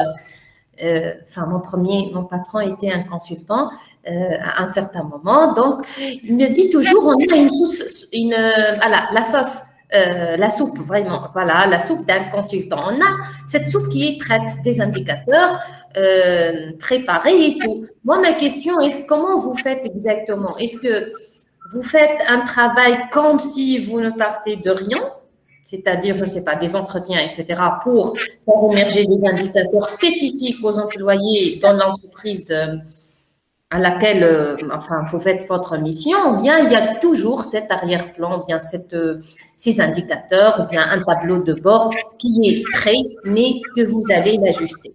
mon patron était un consultant à un certain moment. Donc, il me dit toujours, on a une sauce, la sauce. La soupe, vraiment, voilà, la soupe d'un consultant. On a cette soupe qui est prête, des indicateurs préparés et tout. Moi, ma question est comment vous faites exactement? Est-ce que vous faites un travail comme si vous ne partez de rien, c'est-à-dire, je ne sais pas, des entretiens, etc., pour faire émerger des indicateurs spécifiques aux employés dans l'entreprise à laquelle, vous faites votre mission, ou bien il y a toujours cet arrière-plan, ou bien ces indicateurs, ou bien un tableau de bord qui est prêt, mais que vous allez l'ajuster.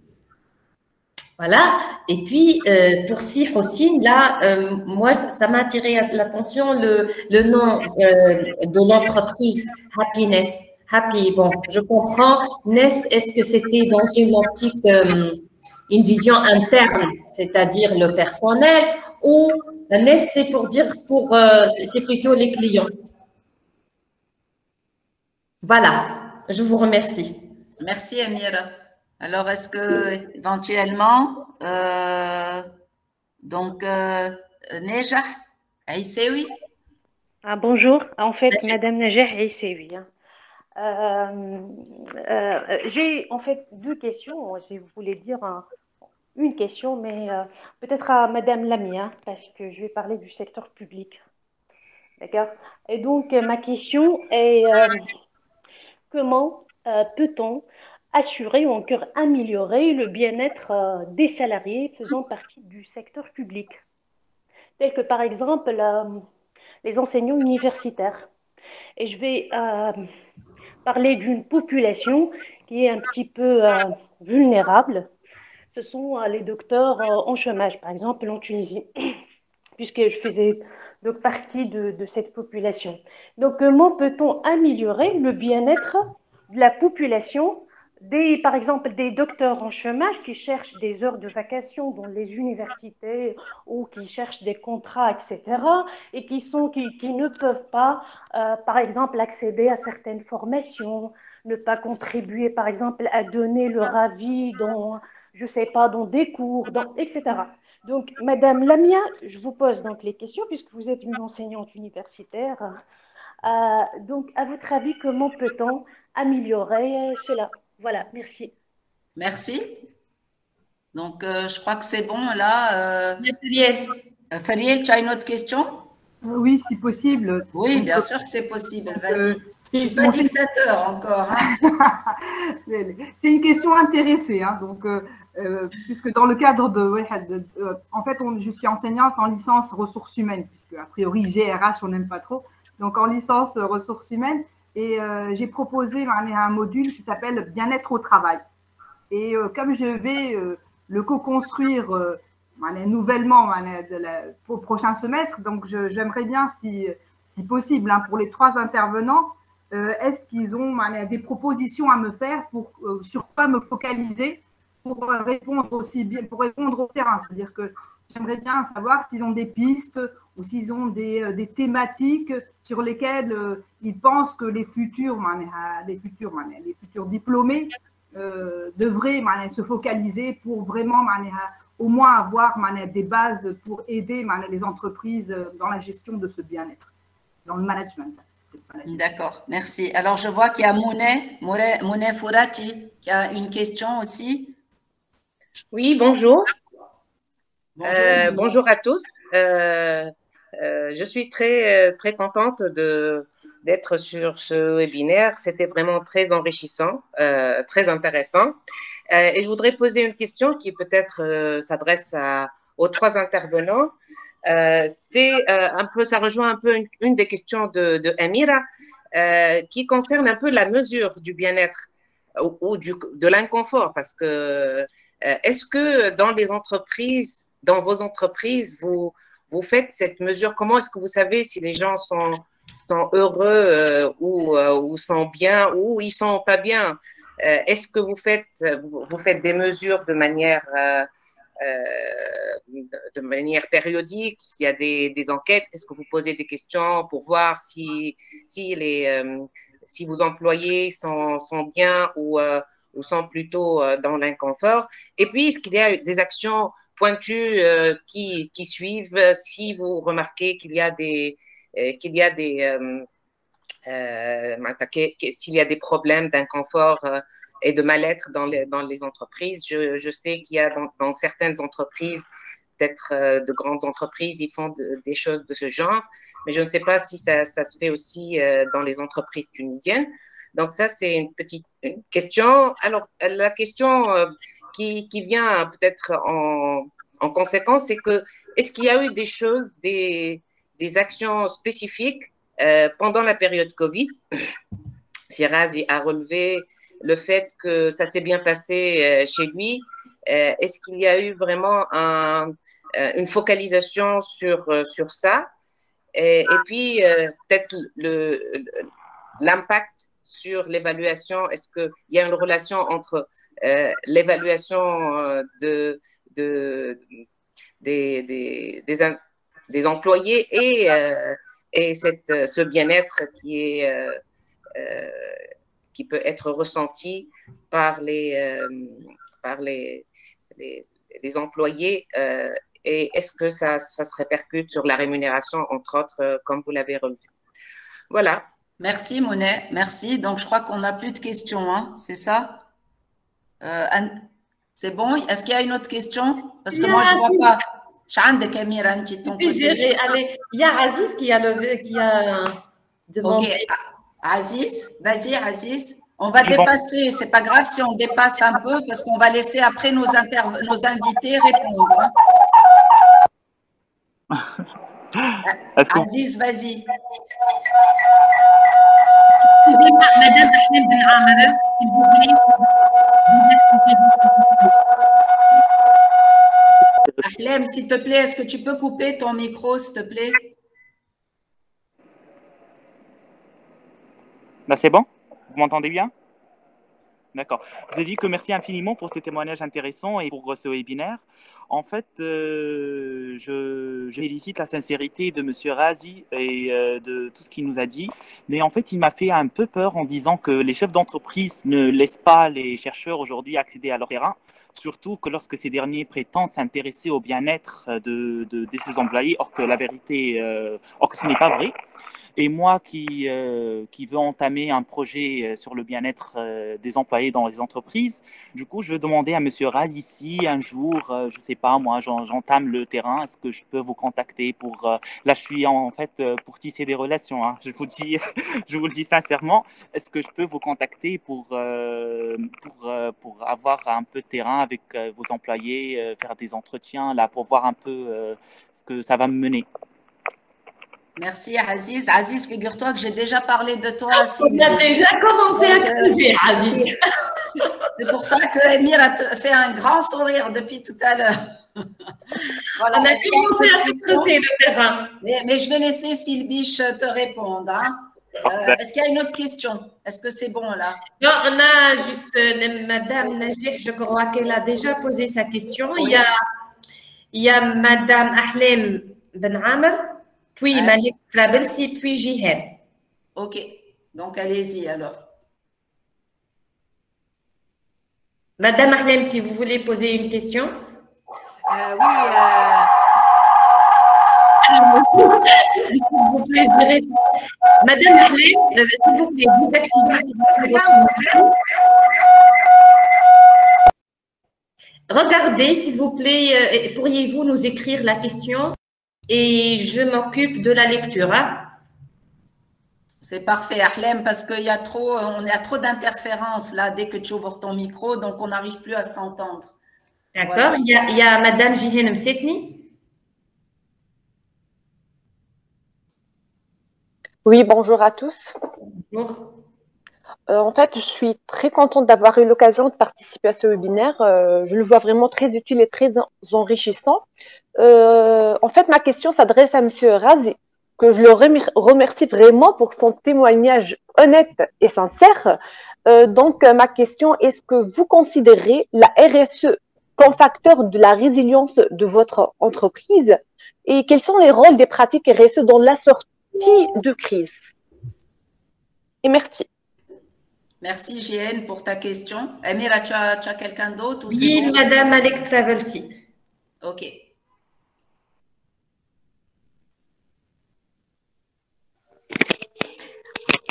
Voilà. Et puis, pour Si Houssine, là, moi, ça m'a attiré l'attention, le nom de l'entreprise Happiness. Happy, bon, je comprends. Ness, est-ce que c'était dans une optique, une vision interne, c'est-à-dire le personnel, ou Ness, c'est pour dire, c'est plutôt les clients? Voilà, je vous remercie. Merci, Amira. Alors, est-ce que éventuellement, donc, Nejah Aïssewi? Bonjour, en fait, Najah. Madame Najah Aïssewi. J'ai en fait deux questions, si vous voulez dire une question, mais peut-être à Madame Lamia, parce que je vais parler du secteur public. D'accord? Et donc, ma question est comment peut-on assurer ou encore améliorer le bien-être des salariés faisant partie du secteur public, tels que par exemple les enseignants universitaires. Et je vais parler d'une population qui est un petit peu vulnérable. Ce sont les docteurs en chômage, par exemple en Tunisie, puisque je faisais donc partie de cette population. Donc, comment peut-on améliorer le bien-être de la population, par exemple des docteurs en chômage qui cherchent des heures de vacation dans les universités ou qui cherchent des contrats, etc., et qui ne peuvent pas, par exemple, accéder à certaines formations, ne pas contribuer, par exemple, à donner leur avis dans, je ne sais pas, dans des cours, etc. Donc, Madame Lamia, je vous pose donc les questions puisque vous êtes une enseignante universitaire. Donc, à votre avis, comment peut-on améliorer cela? Voilà, merci. Merci. Donc, je crois que c'est bon là. Fariel, tu as une autre question? Oui, si possible. Oui, Donc, bien sûr que c'est possible. Vas-y. Je ne suis pas bon, dictateur encore. Hein. C'est une question intéressée. Hein, donc, puisque dans le cadre en fait, je suis enseignante en licence ressources humaines, puisque a priori GRH, on n'aime pas trop. Donc, en licence ressources humaines, et j'ai proposé un module qui s'appelle bien-être au travail. Et comme je vais le co-construire nouvellement au prochain semestre, donc j'aimerais bien, si possible, hein, pour les 3 intervenants, est-ce qu'ils ont des propositions à me faire pour sur quoi me focaliser pour répondre aussi bien, pour répondre au terrain. C'est-à-dire que j'aimerais bien savoir s'ils ont des pistes ou s'ils ont des thématiques sur lesquelles ils pensent que les futurs diplômés devraient se focaliser pour vraiment au moins avoir des bases pour aider les entreprises dans la gestion de ce bien-être, dans le management. D'accord, merci. Alors, je vois qu'il y a Mounet Fourati qui a une question aussi. Oui, bonjour. Bonjour. Bonjour à tous. Je suis très contente d'être sur ce webinaire. C'était vraiment très enrichissant, très intéressant. Et je voudrais poser une question qui peut-être s'adresse aux 3 intervenants. Ça rejoint un peu une des questions de Amira, qui concerne un peu la mesure du bien-être ou de l'inconfort, parce que est-ce que dans vos entreprises, vous faites cette mesure? Comment est-ce que vous savez si les gens sont heureux ou sont bien ou ils sont pas bien? Est-ce que vous faites des mesures de manière périodique? Est-ce qu'il y a des enquêtes? Est-ce que vous posez des questions pour voir si vos employés sont bien ou sont plutôt dans l'inconfort? Et puis, est-ce qu'il y a des actions pointues qui suivent si vous remarquez s'il y a des problèmes d'inconfort et de mal-être dans les entreprises? Je sais qu'il y a dans certaines entreprises, peut-être de grandes entreprises, ils font des choses de ce genre, mais je ne sais pas si ça se fait aussi dans les entreprises tunisiennes. Donc ça, c'est une petite question. Alors, la question qui vient peut-être en conséquence, c'est que est-ce qu'il y a eu des actions spécifiques pendant la période Covid? Siraz a relevé le fait que ça s'est bien passé chez lui. Est-ce qu'il y a eu vraiment une focalisation sur ça? Et puis, peut-être l'impact sur l'évaluation. Est-ce qu'il y a une relation entre l'évaluation des employés et ce bien-être qui peut être ressenti par les employés, et est-ce que ça se répercute sur la rémunération, entre autres, comme vous l'avez relevé. Voilà. Merci Monet, merci. Donc je crois qu'on n'a plus de questions, hein, c'est ça? C'est bon? Est-ce qu'il y a une autre question? Parce que moi je ne vois pas. Allez, il y a Aziz qui a demandé. Ok, Aziz, vas-y Aziz. On va dépasser, c'est pas grave si on dépasse un peu parce qu'on va laisser après nos invités répondre. Aziz, vas-y. Madame Ahlem Ben Amer, s'il vous plaît. Ahlem, s'il te plaît, est-ce que tu peux couper ton micro, s'il te plaît? Là, c'est bon? Vous m'entendez bien? D'accord. Je vous ai dit que merci infiniment pour ces témoignages intéressants et pour ce webinaire. En fait, je félicite la sincérité de M. Razi et de tout ce qu'il nous a dit. Mais en fait, il m'a fait un peu peur en disant que les chefs d'entreprise ne laissent pas les chercheurs aujourd'hui accéder à leur terrain, surtout que lorsque ces derniers prétendent s'intéresser au bien-être de ces employés, or que ce n'est pas vrai. Et moi qui veux entamer un projet sur le bien-être des employés dans les entreprises, du coup, je veux demander à M. Raz ici, un jour, je ne sais pas, moi, j'entame le terrain, est-ce que je peux vous contacter pour… là, je suis en fait pour tisser des relations, hein, je vous le dis sincèrement. Est-ce que je peux vous contacter pour avoir un peu de terrain avec vos employés, faire des entretiens, là, pour voir un peu ce que ça va me mener? Merci Aziz. Aziz, figure-toi que j'ai déjà parlé de toi. On a déjà commencé à creuser, Aziz. C'est pour ça que Emir a fait un grand sourire depuis tout à l'heure. Voilà. On a commencé à creuser le terrain. Mais je vais laisser Sylbiche te répondre. Hein. Est-ce qu'il y a une autre question? Est-ce que c'est bon là? Non, on a juste Madame Najek, je crois qu'elle a déjà posé sa question. Oui. Il y a Madame Ahlem Ben Amer. Puis Malik Trabelsi, puis Jihen. Ok, donc allez-y alors. Madame Ahlem, si vous voulez poser une question. Oui. S'il vous plaît, Madame Ahlem, s'il vous plaît, vous activez. Regardez, s'il vous plaît, pourriez-vous nous écrire la question? Et je m'occupe de la lecture. Hein? C'est parfait, Ahlem, parce qu'il y a on a trop d'interférences là dès que tu ouvres ton micro, donc on n'arrive plus à s'entendre. D'accord. Voilà. Il y a Madame Jihen Msetni. Oui, bonjour à tous. Bonjour. En fait, je suis très contente d'avoir eu l'occasion de participer à ce webinaire. Je le vois vraiment très utile et très enrichissant. En fait, ma question s'adresse à M. Razi, que je le remercie vraiment pour son témoignage honnête et sincère. Donc, ma question, est-ce que vous considérez la RSE comme facteur de la résilience de votre entreprise? Et quels sont les rôles des pratiques RSE dans la sortie de crise? Et merci. Merci, JN, pour ta question. Amira, tu as quelqu'un d'autre? Oui, bon? Madame Malik Travelsi. OK.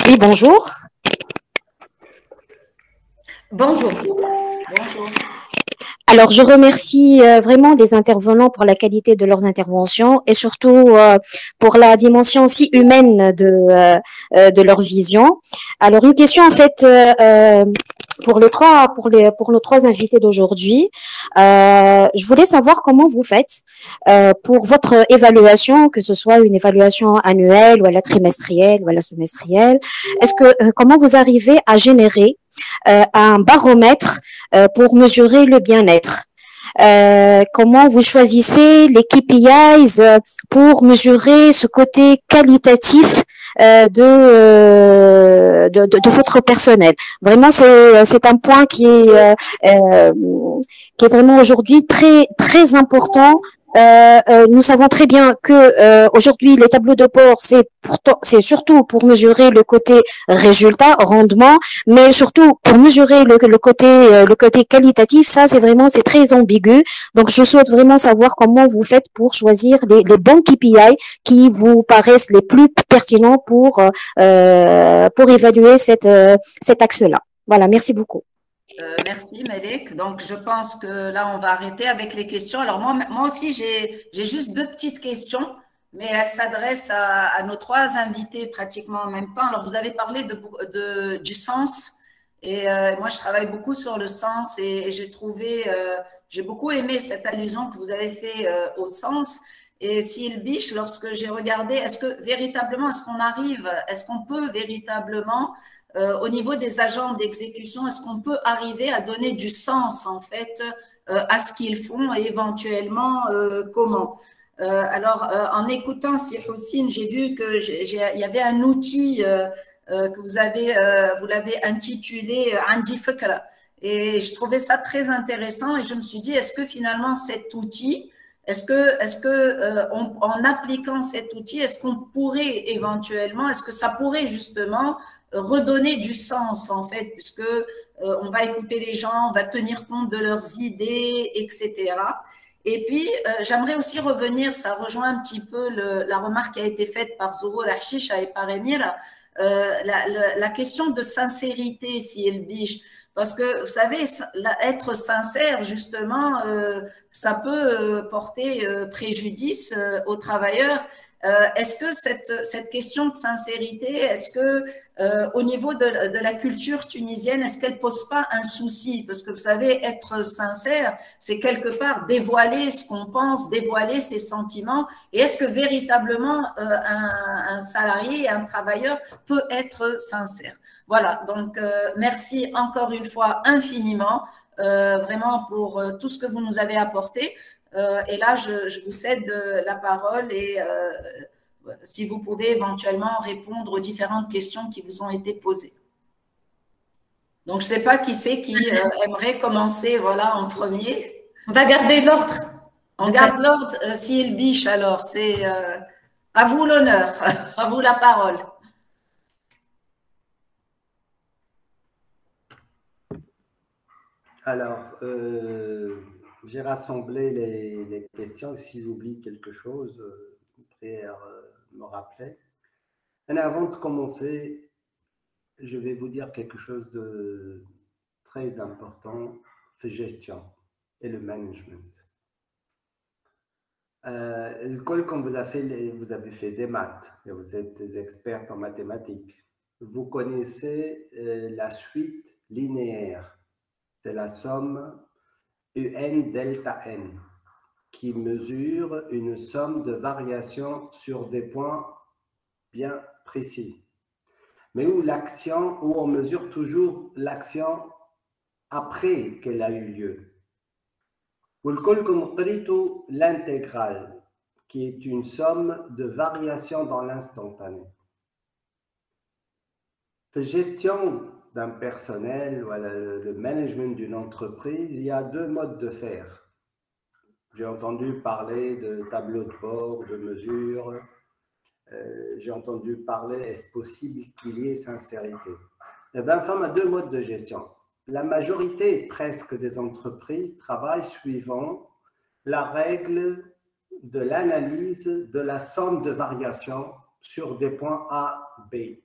Oui, bonjour. Bonjour. Bonjour. Alors, je remercie vraiment les intervenants pour la qualité de leurs interventions et surtout pour la dimension aussi humaine de leur vision. Alors, une question en fait pour nos trois invités d'aujourd'hui. Je voulais savoir comment vous faites pour votre évaluation, que ce soit une évaluation annuelle ou à la trimestrielle ou à la semestrielle. Comment vous arrivez à générer un baromètre pour mesurer le bien-être? comment vous choisissez les KPIs pour mesurer ce côté qualitatif de votre personnel. Vraiment, c'est un point qui est vraiment aujourd'hui très important. Nous savons très bien que aujourd'hui les tableaux de bord c'est surtout pour mesurer le côté résultat, rendement, mais surtout pour mesurer le côté qualitatif. Ça c'est très ambigu. Donc je souhaite vraiment savoir comment vous faites pour choisir les bons KPI qui vous paraissent les plus pertinents pour évaluer cet axe-là. Voilà, merci beaucoup. Merci Melek. Donc je pense que là on va arrêter avec les questions. Alors moi aussi j'ai juste 2 petites questions, mais elles s'adressent à nos 3 invités pratiquement en même temps. Alors vous avez parlé du sens et moi je travaille beaucoup sur le sens et j'ai beaucoup aimé cette allusion que vous avez fait au sens. Et Syl Biche, lorsque j'ai regardé, est-ce qu'on peut véritablement au niveau des agents d'exécution, est-ce qu'on peut arriver à donner du sens en fait à ce qu'ils font et éventuellement comment alors en écoutant Sir Houssine, j'ai vu que il y avait un outil que vous l'avez intitulé Andi Fikra et je trouvais ça très intéressant et je me suis dit est-ce que finalement cet outil en appliquant cet outil, est-ce qu'on pourrait éventuellement, est-ce que ça pourrait justement redonner du sens en fait, puisque on va écouter les gens, on va tenir compte de leurs idées, etc. Et puis, j'aimerais aussi revenir, ça rejoint un petit peu la remarque qui a été faite par Zohor Hashisha et par Emir, la question de sincérité, si elle biche. Parce que, vous savez, être sincère, justement, ça peut porter préjudice aux travailleurs. Est-ce que cette question de sincérité, est-ce que au niveau de la culture tunisienne, est-ce qu'elle pose pas un souci? Parce que vous savez, être sincère, c'est quelque part dévoiler ce qu'on pense, dévoiler ses sentiments. Et est-ce que véritablement un salarié, un travailleur peut être sincère? Voilà, donc merci encore une fois infiniment, vraiment pour tout ce que vous nous avez apporté. Et là, je vous cède la parole et si vous pouvez éventuellement répondre aux différentes questions qui vous ont été posées. Donc, je ne sais pas qui c'est qui aimerait commencer voilà, en premier. On va garder l'ordre. On garde l'ordre, Syl Biche, alors. C'est à vous l'honneur, à vous la parole. Alors, j'ai rassemblé les questions. Si j'oublie quelque chose, prière me rappeler. Et avant de commencer, je vais vous dire quelque chose de très important, la gestion et le management. Comme vous avez fait des maths et vous êtes des experts en mathématiques, vous connaissez la suite linéaire. C'est la somme UN delta N qui mesure une somme de variations sur des points bien précis. Mais où on mesure toujours l'action après qu'elle a eu lieu. L'intégrale, qui est une somme de variations dans l'instantané. La gestion d'un personnel, voilà, le management d'une entreprise, il y a 2 modes de faire. J'ai entendu parler de tableau de bord, de mesure. J'ai entendu parler, est-ce possible qu'il y ait sincérité? Eh bien, enfin, il y a 2 modes de gestion. La majorité presque des entreprises travaillent suivant la règle de l'analyse de la somme de variations sur des points A, B.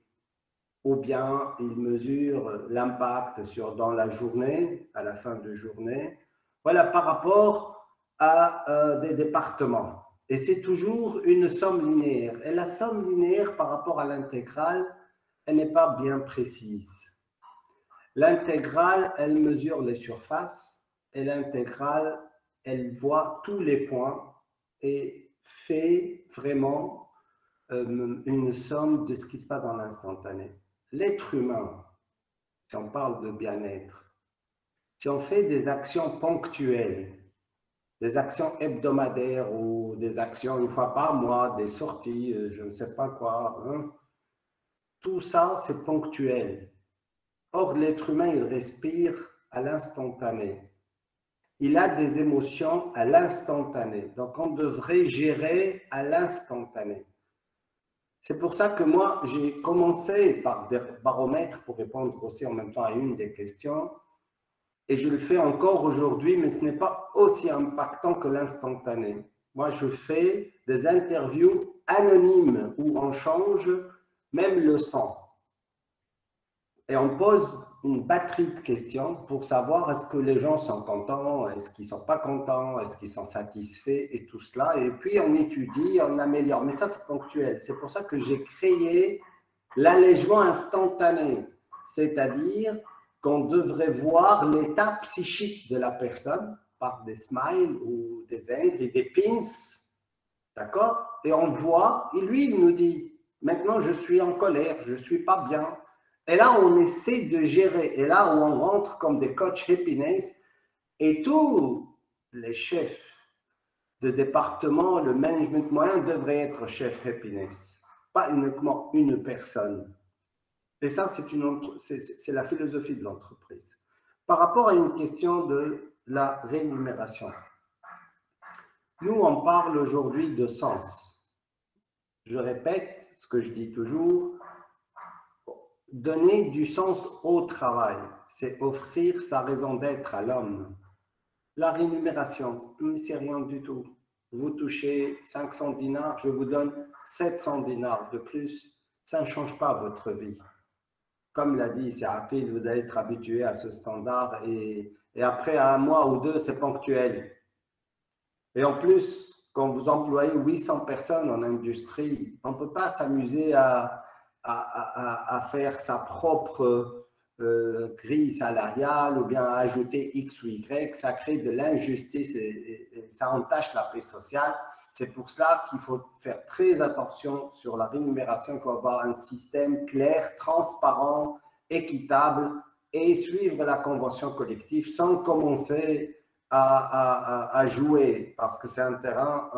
Ou bien ils mesurent l'impact dans la journée, à la fin de journée, voilà, par rapport à des départements. Et c'est toujours une somme linéaire. Et la somme linéaire par rapport à l'intégrale, elle n'est pas bien précise. L'intégrale, elle mesure les surfaces et l'intégrale, elle voit tous les points et fait vraiment une somme de ce qui se passe dans l'instantané. L'être humain, si on parle de bien-être, si on fait des actions ponctuelles, des actions hebdomadaires ou des actions une fois par mois, des sorties, je ne sais pas quoi. Hein. Tout ça, c'est ponctuel. Or, l'être humain, il respire à l'instantané. Il a des émotions à l'instantané. Donc, on devrait gérer à l'instantané. C'est pour ça que moi, j'ai commencé par des baromètres pour répondre aussi en même temps à une des questions. Et je le fais encore aujourd'hui, mais ce n'est pas aussi impactant que l'instantané. Moi, je fais des interviews anonymes où on change même le son. Et on pose une batterie de questions pour savoir est-ce que les gens sont contents, est-ce qu'ils ne sont pas contents, est-ce qu'ils sont satisfaits et tout cela. Et puis, on étudie, on améliore. Mais ça, c'est ponctuel. C'est pour ça que j'ai créé l'allègement instantané. C'est-à-dire qu'on devrait voir l'état psychique de la personne par des smiles ou des ingres et des pins. D'accord? Et on voit, et lui, il nous dit, maintenant, je suis en colère, je ne suis pas bien. Et là, on essaie de gérer. Et là, où on rentre comme des coachs happiness. Et tous les chefs de département, le management moyen devrait être chef happiness. Pas uniquement une personne. Et ça, c'est la philosophie de l'entreprise. Par rapport à une question de la rémunération. Nous, on parle aujourd'hui de sens. Je répète ce que je dis toujours. Donner du sens au travail, c'est offrir sa raison d'être à l'homme. La rémunération, c'est rien du tout. Vous touchez 500 dinars, je vous donne 700 dinars de plus. Ça ne change pas votre vie. Comme l'a dit Sérapil, vous allez être habitué à ce standard et après un mois ou deux, c'est ponctuel. Et en plus, quand vous employez 800 personnes en industrie, on ne peut pas s'amuser à faire sa propre grille salariale ou bien à ajouter X ou Y, ça crée de l'injustice et ça entache la paix sociale. C'est pour cela qu'il faut faire très attention sur la rémunération, il faut avoir un système clair, transparent, équitable et suivre la convention collective sans commencer à jouer parce que c'est un terrain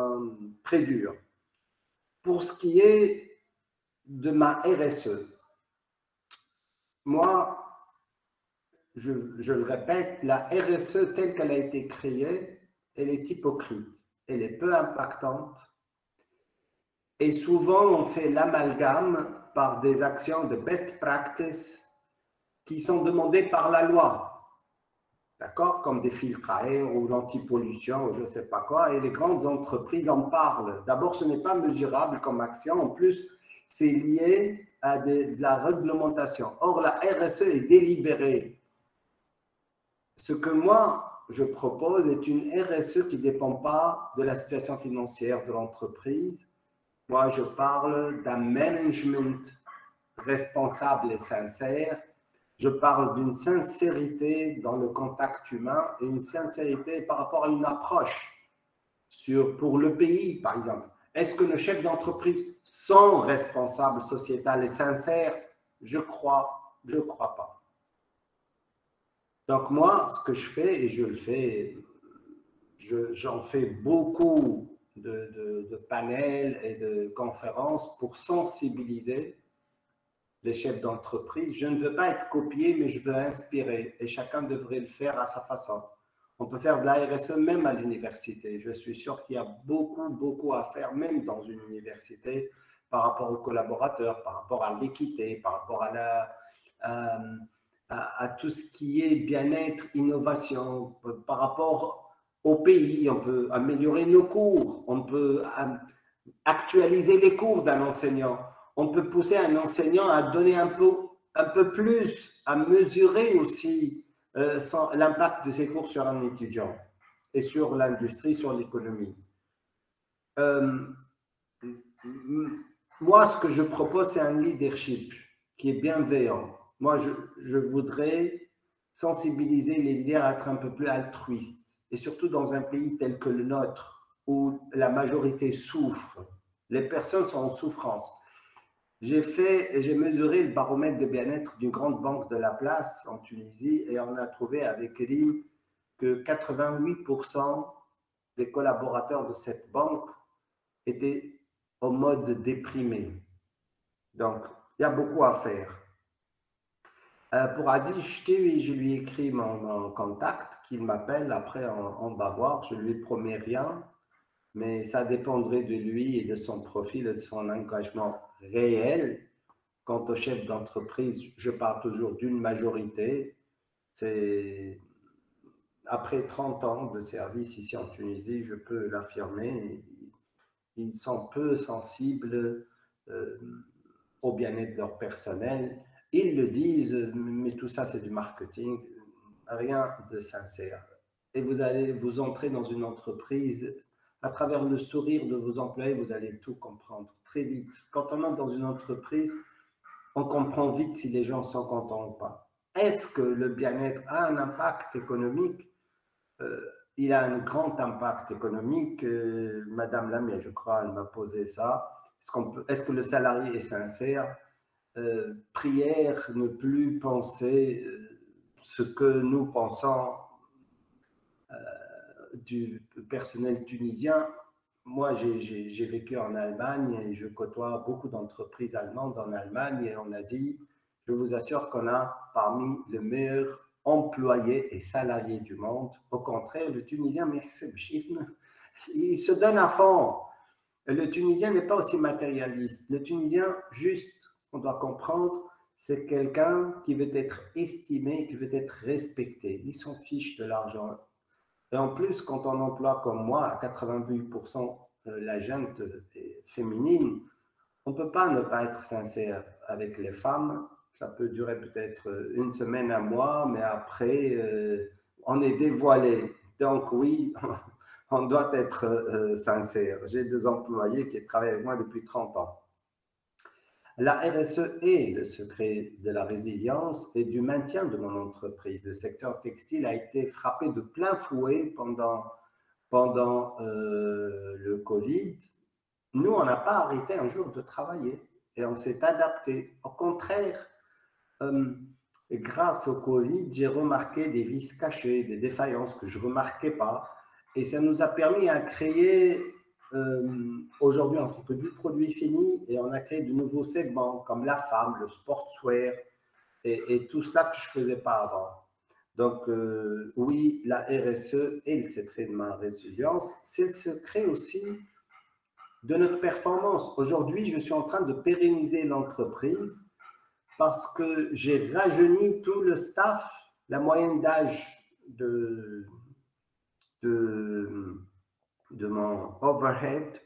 très dur. Pour ce qui est de ma RSE. Moi, je le répète, la RSE telle qu'elle a été créée, elle est hypocrite, elle est peu impactante et souvent on fait l'amalgame par des actions de best practice qui sont demandées par la loi, d'accord, comme des filtres à air ou l'antipollution ou je ne sais pas quoi, et les grandes entreprises en parlent. D'abord, ce n'est pas mesurable comme action, en plus, c'est lié à de la réglementation. Or, la RSE est délibérée. Ce que moi, je propose est une RSE qui ne dépend pas de la situation financière de l'entreprise. Moi, je parle d'un management responsable et sincère. Je parle d'une sincérité dans le contact humain et une sincérité par rapport à une approche pour le pays, par exemple. Est-ce que nos chefs d'entreprise sont responsables sociétal et sincères? Je crois pas. Donc moi, ce que je fais, et je le fais, j'en fais beaucoup de panels et de conférences pour sensibiliser les chefs d'entreprise. Je ne veux pas être copié, mais je veux inspirer et chacun devrait le faire à sa façon. On peut faire de la RSE même à l'université. Je suis sûr qu'il y a beaucoup à faire, même dans une université, par rapport aux collaborateurs, par rapport à l'équité, par rapport à tout ce qui est bien-être, innovation, par rapport au pays. On peut améliorer nos cours, on peut actualiser les cours d'un enseignant. On peut pousser un enseignant à donner un peu plus, à mesurer aussi l'impact de ses cours sur un étudiant et sur l'industrie, sur l'économie. Moi, ce que je propose, c'est un leadership qui est bienveillant. Moi, je voudrais sensibiliser les leaders à être un peu plus altruistes et surtout dans un pays tel que le nôtre où la majorité souffre. Les personnes sont en souffrance. J'ai mesuré le baromètre de bien-être d'une grande banque de la place en Tunisie et on a trouvé avec RIM que 88% des collaborateurs de cette banque étaient au mode déprimé. Donc, il y a beaucoup à faire. Pour Aziz Ch'ti, je lui ai écrit mon contact, qu'il m'appelle, après on va voir, je ne lui promets rien, mais ça dépendrait de lui et de son profil et de son engagement réel. Quant au chef d'entreprise, je parle toujours d'une majorité. C'est après 30 ans de service ici en Tunisie, je peux l'affirmer, ils sont peu sensibles au bien-être de leur personnel. Ils le disent, mais tout ça c'est du marketing, rien de sincère. Et vous allez vous entrer dans une entreprise, à travers le sourire de vos employés, vous allez tout comprendre très vite. Quand on entre dans une entreprise, on comprend vite si les gens sont contents ou pas. Est-ce que le bien-être a un impact économique? Il a un grand impact économique. Madame Lamia, je crois, elle m'a posé ça. Est-ce que le salarié est sincère? Prière, ne plus penser ce que nous pensons du personnel tunisien. Moi, j'ai vécu en Allemagne et je côtoie beaucoup d'entreprises allemandes en Allemagne et en Asie. Je vous assure qu'on a parmi les meilleurs employés et salariés du monde. Au contraire, le Tunisien, il se donne à fond. Le Tunisien n'est pas aussi matérialiste. Le Tunisien, juste, on doit comprendre, c'est quelqu'un qui veut être estimé, qui veut être respecté. Il s'en fiche de l'argent. Et en plus, quand on emploie comme moi, à 88% la gente féminine, on ne peut pas ne pas être sincère avec les femmes. Ça peut durer peut-être une semaine, un mois, mais après, on est dévoilé. Donc oui, on doit être sincère. J'ai des employés qui travaillent avec moi depuis 30 ans. La RSE est le secret de la résilience et du maintien de mon entreprise. Le secteur textile a été frappé de plein fouet pendant le Covid. Nous, on n'a pas arrêté un jour de travailler et on s'est adapté. Au contraire, grâce au Covid, j'ai remarqué des vices cachés, des défaillances que je ne remarquais pas. Et ça nous a permis à créer, aujourd'hui on ne fait que du produit fini, et on a créé de nouveaux segments comme la femme, le sportswear, et tout cela que je ne faisais pas avant. Donc oui, la RSE est le secret de ma résilience, c'est le secret aussi de notre performance. Aujourd'hui, je suis en train de pérenniser l'entreprise parce que j'ai rajeuni tout le staff. La moyenne d'âge de mon overhead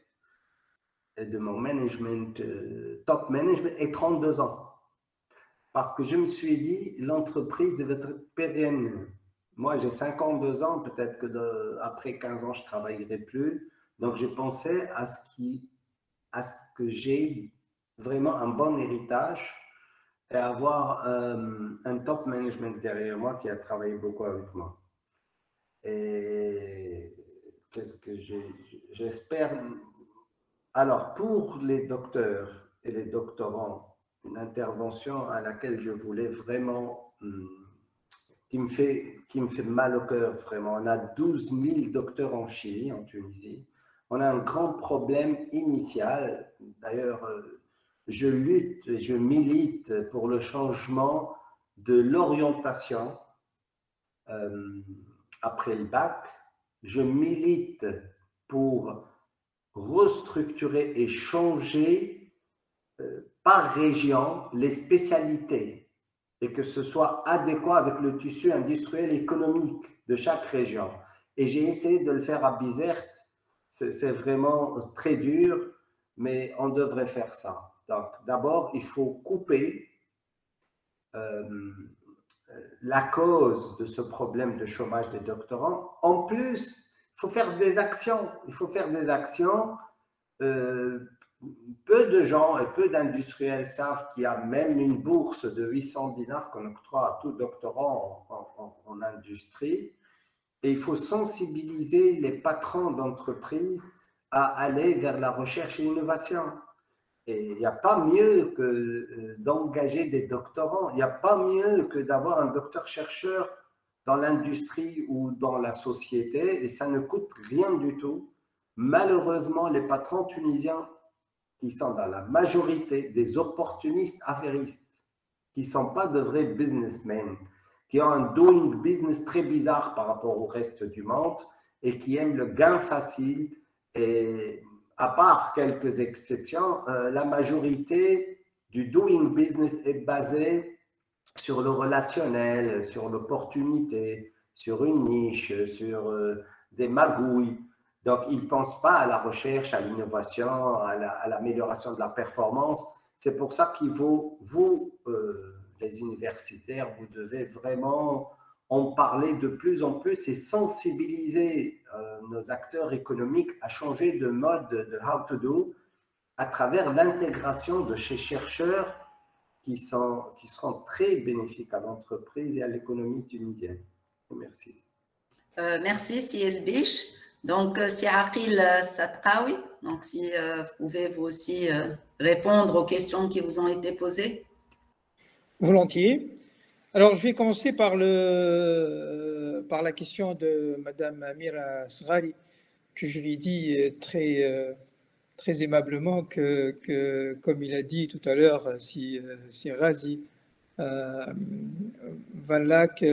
et de mon management, top management, est 32 ans. Parce que je me suis dit, l'entreprise devait être pérenne. Moi, j'ai 52 ans, peut-être que après 15 ans, je ne travaillerai plus. Donc, j'ai pensé à ce que j'ai vraiment un bon héritage et avoir un top management derrière moi qui a travaillé beaucoup avec moi. Et qu'est-ce que j'espère? Alors, pour les docteurs et les doctorants, une intervention à laquelle je voulais vraiment, qui me fait mal au cœur, vraiment. On a 12 000 docteurs en Chili, en Tunisie. On a un grand problème initial. D'ailleurs, je lutte et je milite pour le changement de l'orientation après le bac. Je milite pour restructurer et changer par région les spécialités et que ce soit adéquat avec le tissu industriel économique de chaque région. Et j'ai essayé de le faire à Bizerte. C'est vraiment très dur, mais on devrait faire ça. Donc, d'abord, il faut couper la cause de ce problème de chômage des doctorants. En plus, il faut faire des actions. Il faut faire des actions. Peu de gens et peu d'industriels savent qu'il y a même une bourse de 800 dinars qu'on octroie à tout doctorant en industrie. Et il faut sensibiliser les patrons d'entreprises à aller vers la recherche et l'innovation. Et il n'y a pas mieux que d'engager des doctorants. Il n'y a pas mieux que d'avoir un docteur-chercheur dans l'industrie ou dans la société et ça ne coûte rien du tout. Malheureusement, les patrons tunisiens qui sont dans la majorité des opportunistes affairistes, qui ne sont pas de vrais businessmen, qui ont un doing business très bizarre par rapport au reste du monde et qui aiment le gain facile. Et à part quelques exceptions, la majorité du doing business est basée sur le relationnel, sur l'opportunité, sur une niche, sur des magouilles. Donc, ils ne pensent pas à la recherche, à l'innovation, à l'amélioration de la performance. C'est pour ça qu'il faut, vous, les universitaires, vous devez vraiment en parler de plus en plus et sensibiliser nos acteurs économiques à changer de mode de how to do à travers l'intégration de ces chercheurs qui seront très bénéfiques à l'entreprise et à l'économie tunisienne. Merci. Merci, Siel Biche. Donc, c'est Aqil Sadqawi. Donc, si vous pouvez vous aussi répondre aux questions qui vous ont été posées. Volontiers. Alors, je vais commencer par la question de Madame Amira Sghari, que je lui dis très aimablement que, comme il a dit tout à l'heure, si Razi, Van Laak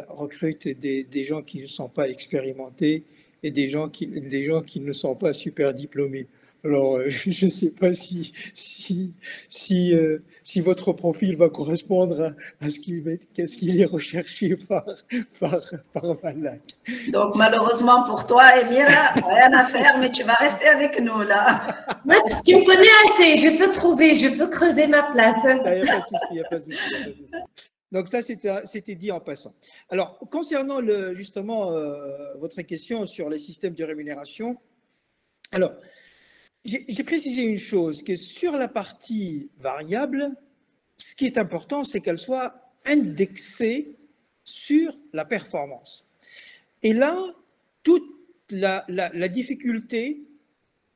recrute des gens qui ne sont pas expérimentés et des gens qui ne sont pas super diplômés. Alors, je ne sais pas si votre profil va correspondre à ce qu'il est recherché par Van Laak. Donc, malheureusement pour toi, Emira, rien à faire, mais tu vas rester avec nous, là. Moi, tu me connais assez, je peux creuser ma place. Il n'y a pas de souci. Donc, ça, c'était dit en passant. Alors, concernant justement votre question sur les systèmes de rémunération, alors, j'ai précisé une chose, que sur la partie variable, ce qui est important, c'est qu'elle soit indexée sur la performance. Et là, toute la difficulté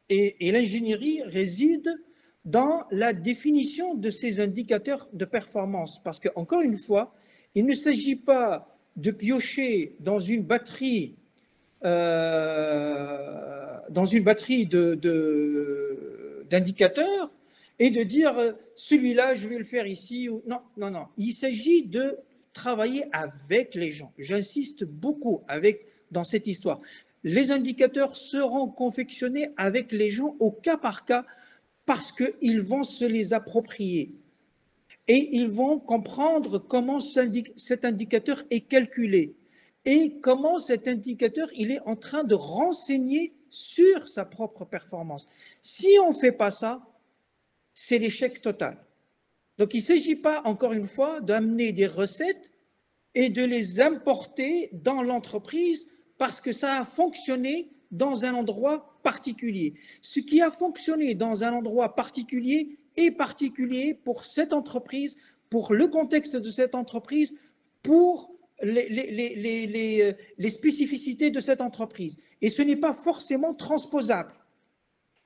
et l'ingénierie résident dans la définition de ces indicateurs de performance. Parce qu'encore une fois, il ne s'agit pas de piocher dans une batterie d'indicateurs et de dire celui-là, je vais le faire ici. Ou... Non. Il s'agit de travailler avec les gens. J'insiste beaucoup dans cette histoire. Les indicateurs seront confectionnés avec les gens au cas par cas parce qu'ils vont se les approprier et ils vont comprendre comment cet indicateur est calculé et comment cet indicateur il est en train de renseigner sur sa propre performance. Si on ne fait pas ça, c'est l'échec total. Donc, il ne s'agit pas, encore une fois, d'amener des recettes et de les importer dans l'entreprise parce que ça a fonctionné dans un endroit particulier. Ce qui a fonctionné dans un endroit particulier est particulier pour cette entreprise, pour le contexte de cette entreprise, pour les spécificités de cette entreprise. Et ce n'est pas forcément transposable.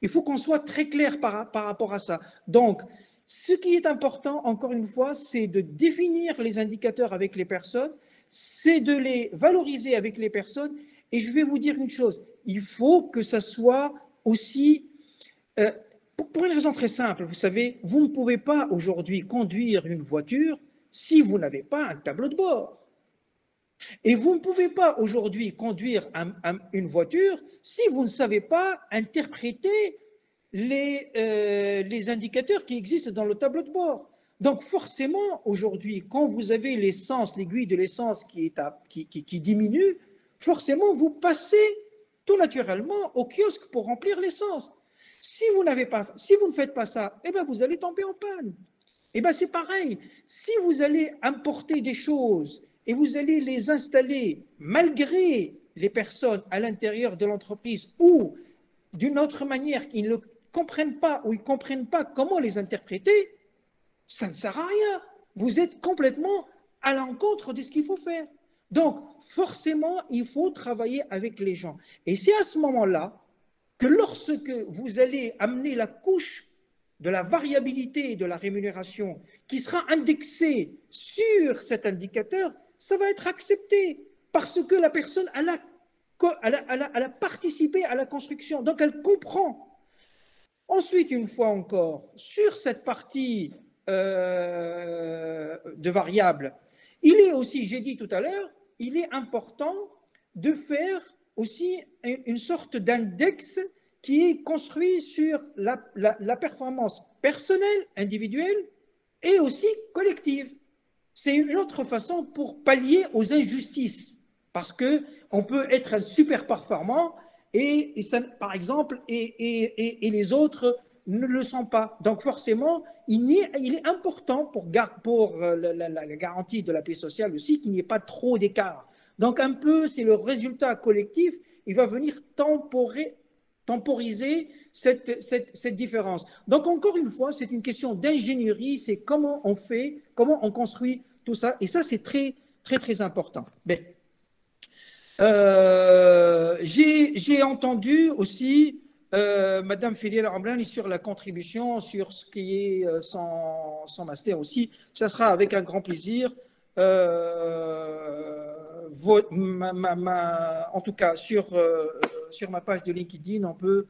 Il faut qu'on soit très clair par rapport à ça. Donc, ce qui est important, encore une fois, c'est de définir les indicateurs avec les personnes, c'est de les valoriser avec les personnes. Et je vais vous dire une chose, il faut que ça soit aussi, pour une raison très simple, vous savez, vous ne pouvez pas aujourd'hui conduire une voiture si vous n'avez pas un tableau de bord. Et vous ne pouvez pas aujourd'hui conduire une voiture si vous ne savez pas interpréter les indicateurs qui existent dans le tableau de bord. Donc forcément, aujourd'hui, quand vous avez l'essence, l'aiguille de l'essence qui diminue, forcément, vous passez tout naturellement au kiosque pour remplir l'essence. Si vous ne faites pas ça, eh bien, vous allez tomber en panne. Eh bien, c'est pareil. Si vous allez importer des choses et vous allez les installer malgré les personnes à l'intérieur de l'entreprise ou d'une autre manière, ils ne comprennent pas ou ils ne comprennent pas comment les interpréter, ça ne sert à rien. Vous êtes complètement à l'encontre de ce qu'il faut faire. Donc, forcément, il faut travailler avec les gens. Et c'est à ce moment-là que lorsque vous allez amener la couche de la variabilité de la rémunération qui sera indexée sur cet indicateur, ça va être accepté. parce que la personne, elle a participé à la construction, donc elle comprend. Ensuite, une fois encore, sur cette partie de variables, il est aussi, j'ai dit tout à l'heure, il est important de faire aussi une sorte d'index qui est construit sur la performance personnelle, individuelle et aussi collective. C'est une autre façon pour pallier aux injustices, parce qu'on peut être super performant et ça, par exemple, et les autres ne le sont pas. Donc forcément, il est important pour la garantie de la paix sociale aussi qu'il n'y ait pas trop d'écart. Donc un peu, c'est le résultat collectif, il va venir temporiser cette différence. Donc encore une fois, c'est une question d'ingénierie, c'est comment on fait, comment on construit tout ça, et ça c'est très très très important. Mais, j'ai entendu aussi Madame Filiel Ramblani sur la contribution, sur ce qui est son master aussi. Ça sera avec un grand plaisir. En tout cas, sur ma page de LinkedIn, on peut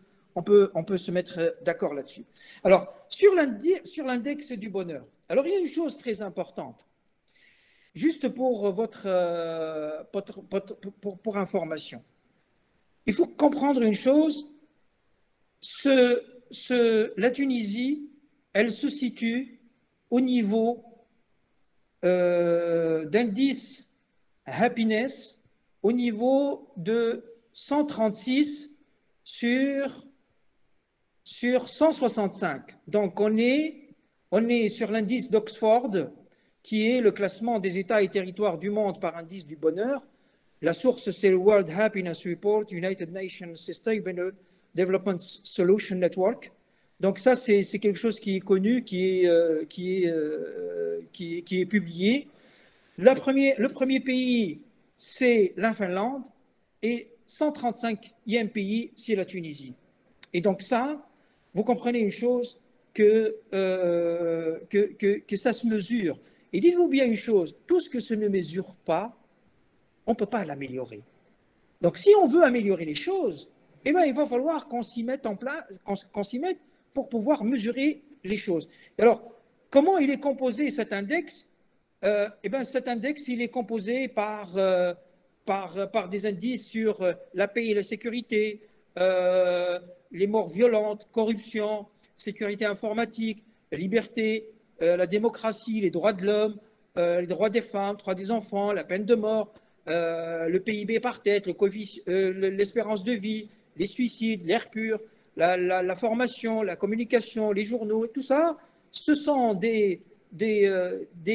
se mettre d'accord là-dessus. Alors, sur l'index du bonheur, alors il y a une chose très importante. Juste pour pour information, il faut comprendre une chose, la Tunisie, elle se situe au niveau d'indice happiness, au niveau de 136 sur 165. Donc on est sur l'indice d'Oxford, qui est le classement des États et territoires du monde par indice du bonheur. La source, c'est le World Happiness Report, United Nations Sustainable Development Solution Network. Donc ça, c'est quelque chose qui est connu, qui est publié. Le premier pays, c'est la Finlande, et 135e pays, c'est la Tunisie. Et donc ça, vous comprenez une chose, que ça se mesure. Et dites-vous bien une chose, tout ce que ça ne mesure pas, on ne peut pas l'améliorer. Donc, si on veut améliorer les choses, eh bien, il va falloir qu'on s'y mette en place, qu'on s'y mette pour pouvoir mesurer les choses. Et alors, comment il est composé cet index? Eh bien, cet index, il est composé par des indices sur la paix et la sécurité, les morts violentes, corruption, sécurité informatique, la liberté, la démocratie, les droits de l'homme, les droits des femmes, droits des enfants, la peine de mort, le PIB par tête, l'espérance de vie, les suicides, l'air pur, la formation, la communication, les journaux, tout ça, ce sont des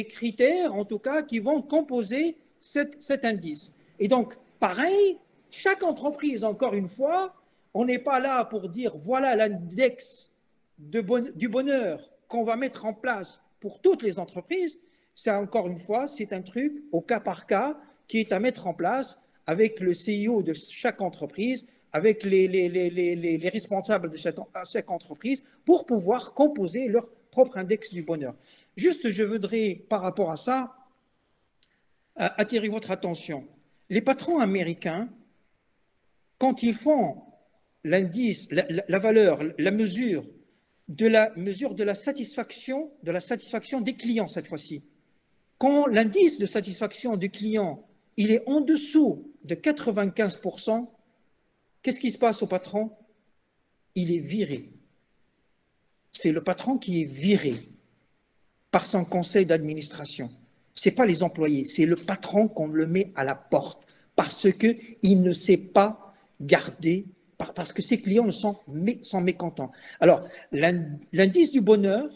critères, en tout cas, qui vont composer cet indice. Et donc, pareil, chaque entreprise, encore une fois, on n'est pas là pour dire voilà l'index du bonheur qu'on va mettre en place pour toutes les entreprises. C'est encore une fois, c'est un truc au cas par cas qui est à mettre en place avec le CEO de chaque entreprise, avec les responsables de chaque entreprise pour pouvoir composer leur propre index du bonheur. Juste, je voudrais, par rapport à ça, attirer votre attention. Les patrons américains, quand ils font l'indice, la valeur, la mesure de la satisfaction des clients cette fois-ci, quand l'indice de satisfaction du client il est en dessous de 95%, qu'est-ce qui se passe au patron? Il est viré. C'est le patron qui est viré par son conseil d'administration. Ce n'est pas les employés, c'est le patron qu'on le met à la porte parce qu'il ne sait pas garder, parce que ses clients sont mécontents. Alors, l'indice du bonheur,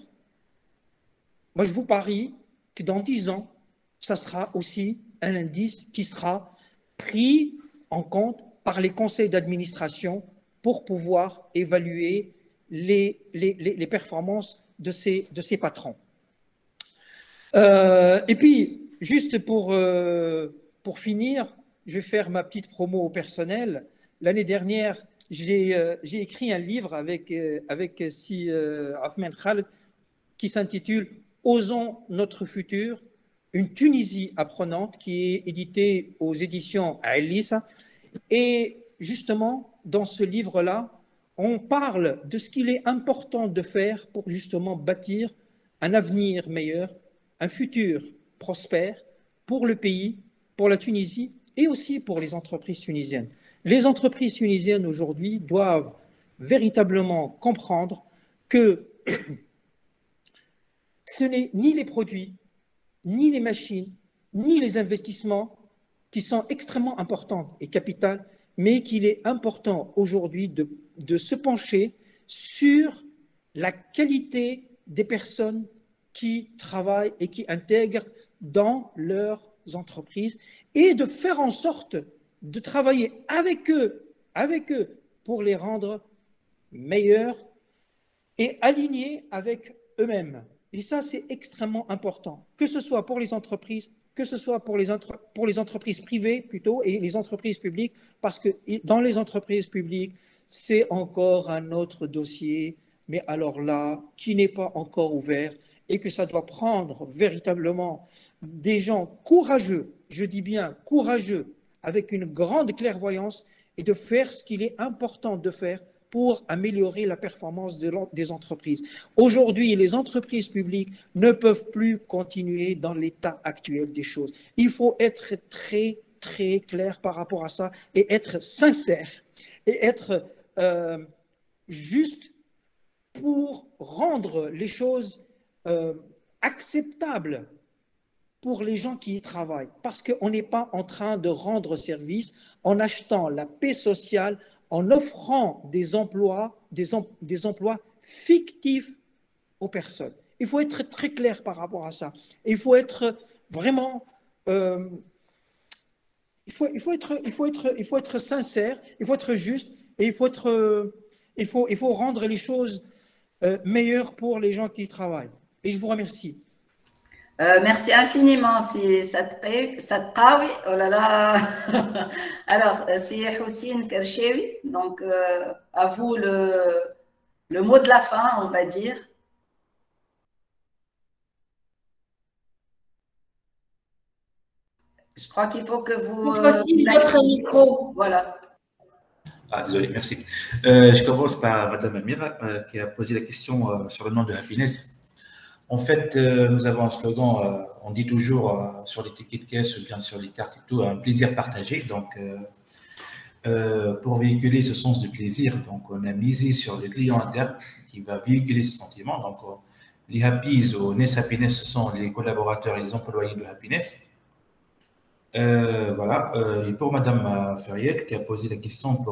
moi je vous parie que dans 10 ans, ça sera aussi un indice qui sera pris en compte par les conseils d'administration pour pouvoir évaluer les performances de ces patrons. Et puis, juste pour finir, je vais faire ma petite promo au personnel. L'année dernière, j'ai écrit un livre avec Si Ahmed Khaled qui s'intitule « Osons notre futur ». une Tunisie apprenante qui est édité aux éditions Aïlis. Et justement, dans ce livre-là, on parle de ce qu'il est important de faire pour justement bâtir un avenir meilleur, un futur prospère pour le pays, pour la Tunisie et aussi pour les entreprises tunisiennes. Les entreprises tunisiennes aujourd'hui doivent véritablement comprendre que ce n'est ni les produits, ni les machines, ni les investissements qui sont extrêmement importants et capitaux, mais qu'il est important aujourd'hui de se pencher sur la qualité des personnes qui travaillent et qui intègrent dans leurs entreprises et de faire en sorte de travailler avec eux pour les rendre meilleurs et alignés avec eux-mêmes. Et ça, c'est extrêmement important, que ce soit pour les entreprises, que ce soit pour les entreprises privées plutôt et les entreprises publiques, parce que dans les entreprises publiques, c'est encore un autre dossier, mais alors là, qui n'est pas encore ouvert et que ça doit prendre véritablement des gens courageux, je dis bien courageux, avec une grande clairvoyance et de faire ce qu'il est important de faire pour améliorer la performance des entreprises. Aujourd'hui, les entreprises publiques ne peuvent plus continuer dans l'état actuel des choses. Il faut être très, très clair par rapport à ça et être sincère et être juste pour rendre les choses acceptables pour les gens qui y travaillent. Parce qu'on n'est pas en train de rendre service en achetant la paix sociale, en offrant des emplois fictifs aux personnes. Il faut être très clair par rapport à ça. Il faut être vraiment... il faut être sincère, il faut être juste et il faut rendre les choses meilleures pour les gens qui y travaillent. Et je vous remercie. Merci infiniment, si Sadqawi. Oh là là. Alors, c'est Houssine Kerchewi. Donc, à vous le mot de la fin, on va dire. Je crois qu'il faut que vous... Voici votre micro. Voilà. Ah, désolé, merci. Je commence par Madame Amira, qui a posé la question sur le nom de Happiness. En fait, nous avons un slogan, on dit toujours sur les tickets de caisse ou bien sur les cartes et tout, un plaisir partagé. Donc, pour véhiculer ce sens de plaisir, donc on a misé sur le client interne qui va véhiculer ce sentiment. Donc, les Happies ou Ness Happiness, ce sont les collaborateurs et les employés de Happiness. Voilà. Et pour Madame Ferriel, qui a posé la question,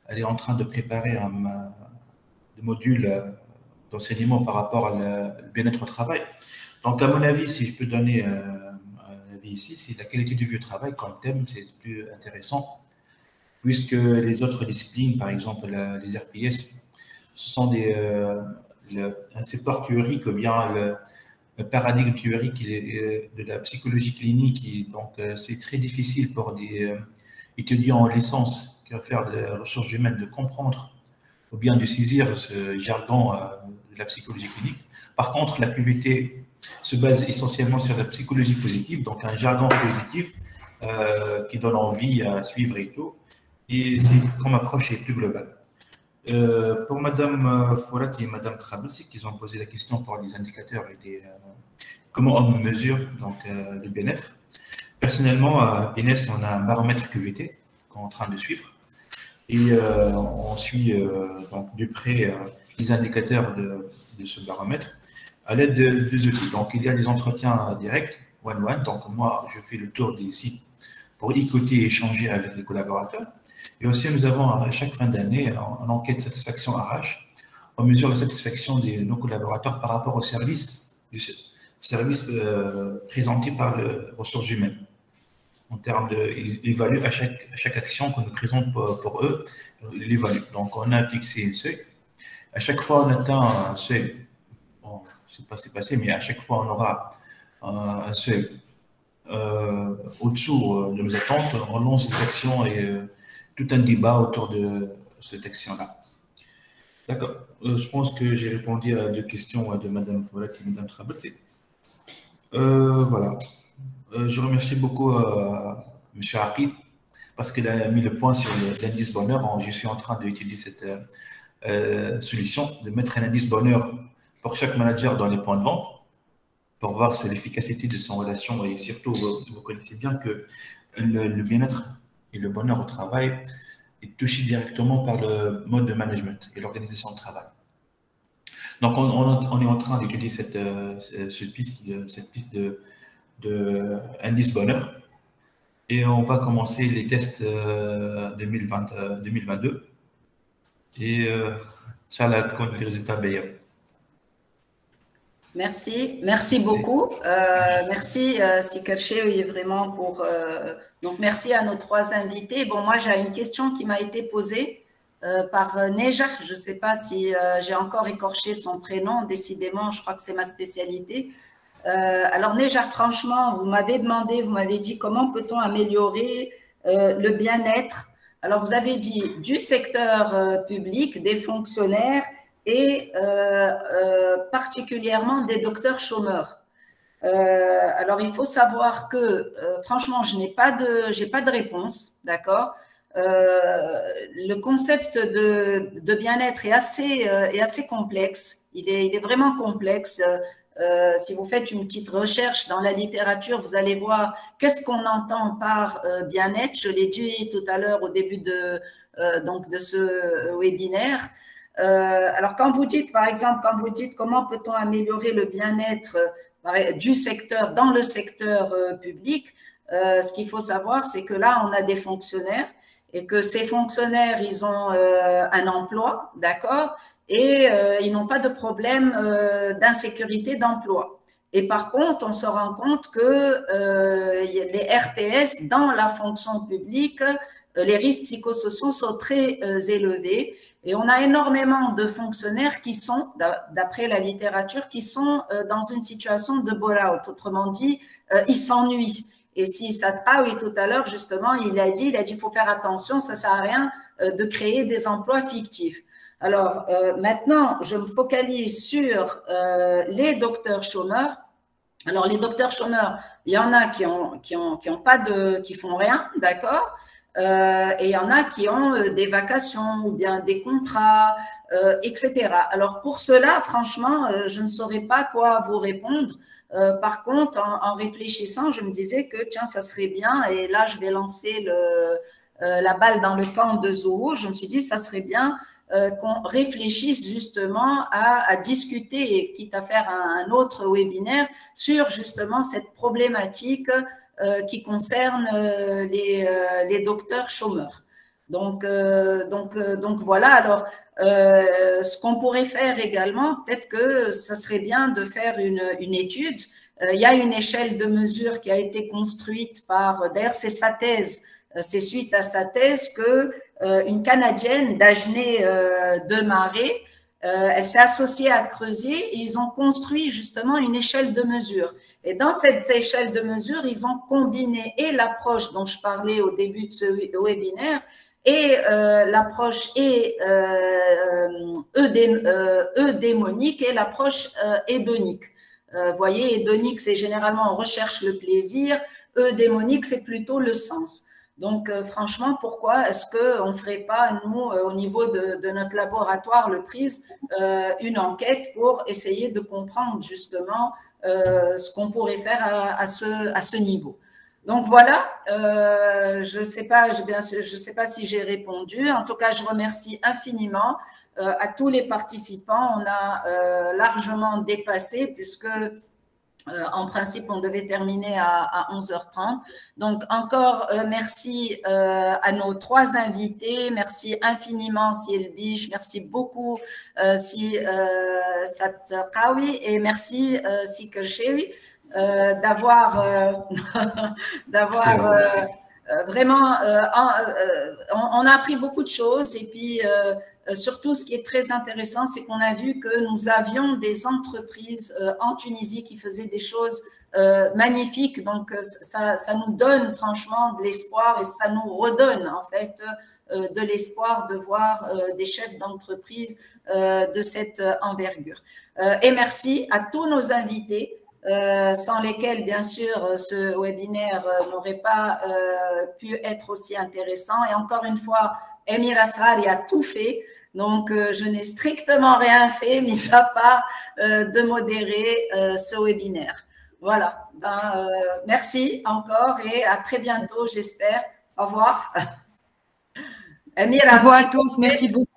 elle est en train de préparer un module d'enseignement par rapport à le bien-être au travail. Donc, à mon avis, si je peux donner un avis ici, c'est la qualité du vieux travail comme thème, c'est plus intéressant, puisque les autres disciplines, par exemple les RPS, ce sont un support théorique ou bien le paradigme théorique de la psychologie clinique. Donc, c'est très difficile pour des étudiants en licence qui vont faire des ressources humaines de comprendre ou bien de saisir ce jargon de la psychologie clinique. Par contre, la QVT se base essentiellement sur la psychologie positive, donc un jargon positif qui donne envie à suivre et tout. Et c'est comme approche est plus globale. Pour Madame Fourat et Madame Trabelsi, qui ont posé la question pour les indicateurs et comment on mesure donc, le bien-être. Personnellement, à Happiness, on a un baromètre QVT qu'on est en train de suivre. Et on suit donc de près les indicateurs de ce baromètre à l'aide de deux outils. Donc, il y a des entretiens directs, one-one. Donc, moi, je fais le tour des sites pour écouter et échanger avec les collaborateurs. Et aussi, nous avons à chaque fin d'année une enquête de satisfaction RH. On mesure la satisfaction de nos collaborateurs par rapport au service présenté par les ressources humaines. En termes de, ils évaluent à chaque action qu'on nous présente pour eux, ils l'évaluent. Donc, on a fixé un seuil. À chaque fois, on atteint un seuil. Bon, je ne sais pas si c'est passé, mais à chaque fois, on aura un seuil au-dessous de nos attentes. On lance des actions et tout un débat autour de cette action-là. D'accord. Je pense que j'ai répondu à deux questions de Mme Fourat et Mme Trabelsi. Voilà. Je remercie beaucoup M. Aqib parce qu'il a mis le point sur l'indice bonheur. Je suis en train d'étudier cette solution, de mettre un indice bonheur pour chaque manager dans les points de vente pour voir l'efficacité de son relation. Et surtout, vous connaissez bien que le bien-être et le bonheur au travail est touché directement par le mode de management et l'organisation de travail. Donc, on est en train d'étudier cette piste de indice bonheur et on va commencer les tests 2022 et ça va être les résultats meilleurs. Merci beaucoup. Merci Sikar Chewi vraiment pour. Donc merci à nos 3 invités. Bon, moi j'ai une question qui m'a été posée par Nejar. Je ne sais pas si j'ai encore écorché son prénom. Décidément, je crois que c'est ma spécialité. Alors Nejar, franchement, vous m'avez demandé, vous m'avez dit comment peut-on améliorer le bien-être. Alors vous avez dit du secteur public, des fonctionnaires et particulièrement des docteurs chômeurs. Alors, il faut savoir que, franchement, je n'ai pas de réponse, d'accord. Le concept de bien-être est assez complexe. Il est vraiment complexe. Si vous faites une petite recherche dans la littérature, vous allez voir qu'est-ce qu'on entend par bien-être. Je l'ai dit tout à l'heure au début de ce webinaire. Alors, quand vous dites, par exemple, comment peut-on améliorer le bien-être du secteur, dans le secteur public, ce qu'il faut savoir, c'est que là, on a des fonctionnaires et que ces fonctionnaires, ils ont un emploi, d'accord, et ils n'ont pas de problème d'insécurité d'emploi. Et par contre, on se rend compte que les RPS, dans la fonction publique, les risques psychosociaux sont très élevés. Et on a énormément de fonctionnaires qui sont, d'après la littérature, qui sont dans une situation de burn-out. Autrement dit, ils s'ennuient. Et si Satraoui tout à l'heure, justement, il a dit il faut faire attention, ça ne sert à rien de créer des emplois fictifs. Alors, maintenant, je me focalise sur les docteurs chômeurs. Alors, les docteurs chômeurs, il y en a qui font rien, d'accord? Et il y en a qui ont des vacations ou bien des contrats, etc. Alors, pour cela, franchement, je ne saurais pas quoi vous répondre. Par contre, en réfléchissant, je me disais que, tiens, ça serait bien, et là, je vais lancer la balle dans le camp de Zoho. Je me suis dit, ça serait bien qu'on réfléchisse justement à discuter, quitte à faire un autre webinaire, sur justement cette problématique qui concerne les docteurs chômeurs. Donc voilà. Alors, ce qu'on pourrait faire également, peut-être que ça serait bien de faire une étude. Il y a une échelle de mesure qui a été construite par, d'ailleurs, c'est sa thèse. C'est suite à sa thèse que une Canadienne, Dagenais Demaret, elle s'est associée à Creuset et ils ont construit justement une échelle de mesure. Et dans cette échelle de mesure, ils ont combiné et l'approche dont je parlais au début de ce webinaire et l'approche eudémonique et l'approche hédonique. Vous voyez, hédonique, c'est généralement on recherche le plaisir, eudémonique, c'est plutôt le sens. Donc, franchement, pourquoi est-ce qu'on ne ferait pas, nous, au niveau de notre laboratoire, le PRISE, une enquête pour essayer de comprendre justement ce qu'on pourrait faire à ce niveau. Donc, voilà, je ne sais pas si j'ai répondu. En tout cas, je remercie infiniment à tous les participants. On a largement dépassé puisque en principe, on devait terminer à 11h30. Donc, encore merci à nos 3 invités. Merci infiniment, Siel Biche. Merci beaucoup, Satraoui. Et merci, Sikar Chewi, d'avoir vraiment… on a appris beaucoup de choses. Et puis… surtout, ce qui est très intéressant, c'est qu'on a vu que nous avions des entreprises en Tunisie qui faisaient des choses magnifiques. Donc, ça nous donne franchement de l'espoir et ça nous redonne en fait de l'espoir de voir des chefs d'entreprise de cette envergure. Et merci à tous nos invités sans lesquels, bien sûr, ce webinaire n'aurait pas pu être aussi intéressant. Et encore une fois, Emir Asrari a tout fait. Donc, je n'ai strictement rien fait, mis à part de modérer ce webinaire. Voilà. Merci encore et à très bientôt, j'espère. Au revoir. Emir, au revoir à tous. Merci beaucoup.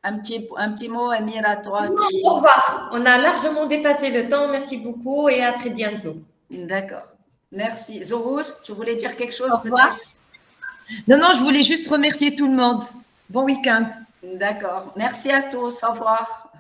Un petit mot, Emir, à toi. Au revoir. On a largement dépassé le temps. Merci beaucoup et à très bientôt. D'accord. Merci. Zohour, tu voulais dire quelque chose peut-être? Non, je voulais juste remercier tout le monde. Bon week-end. D'accord. Merci à tous. Au revoir.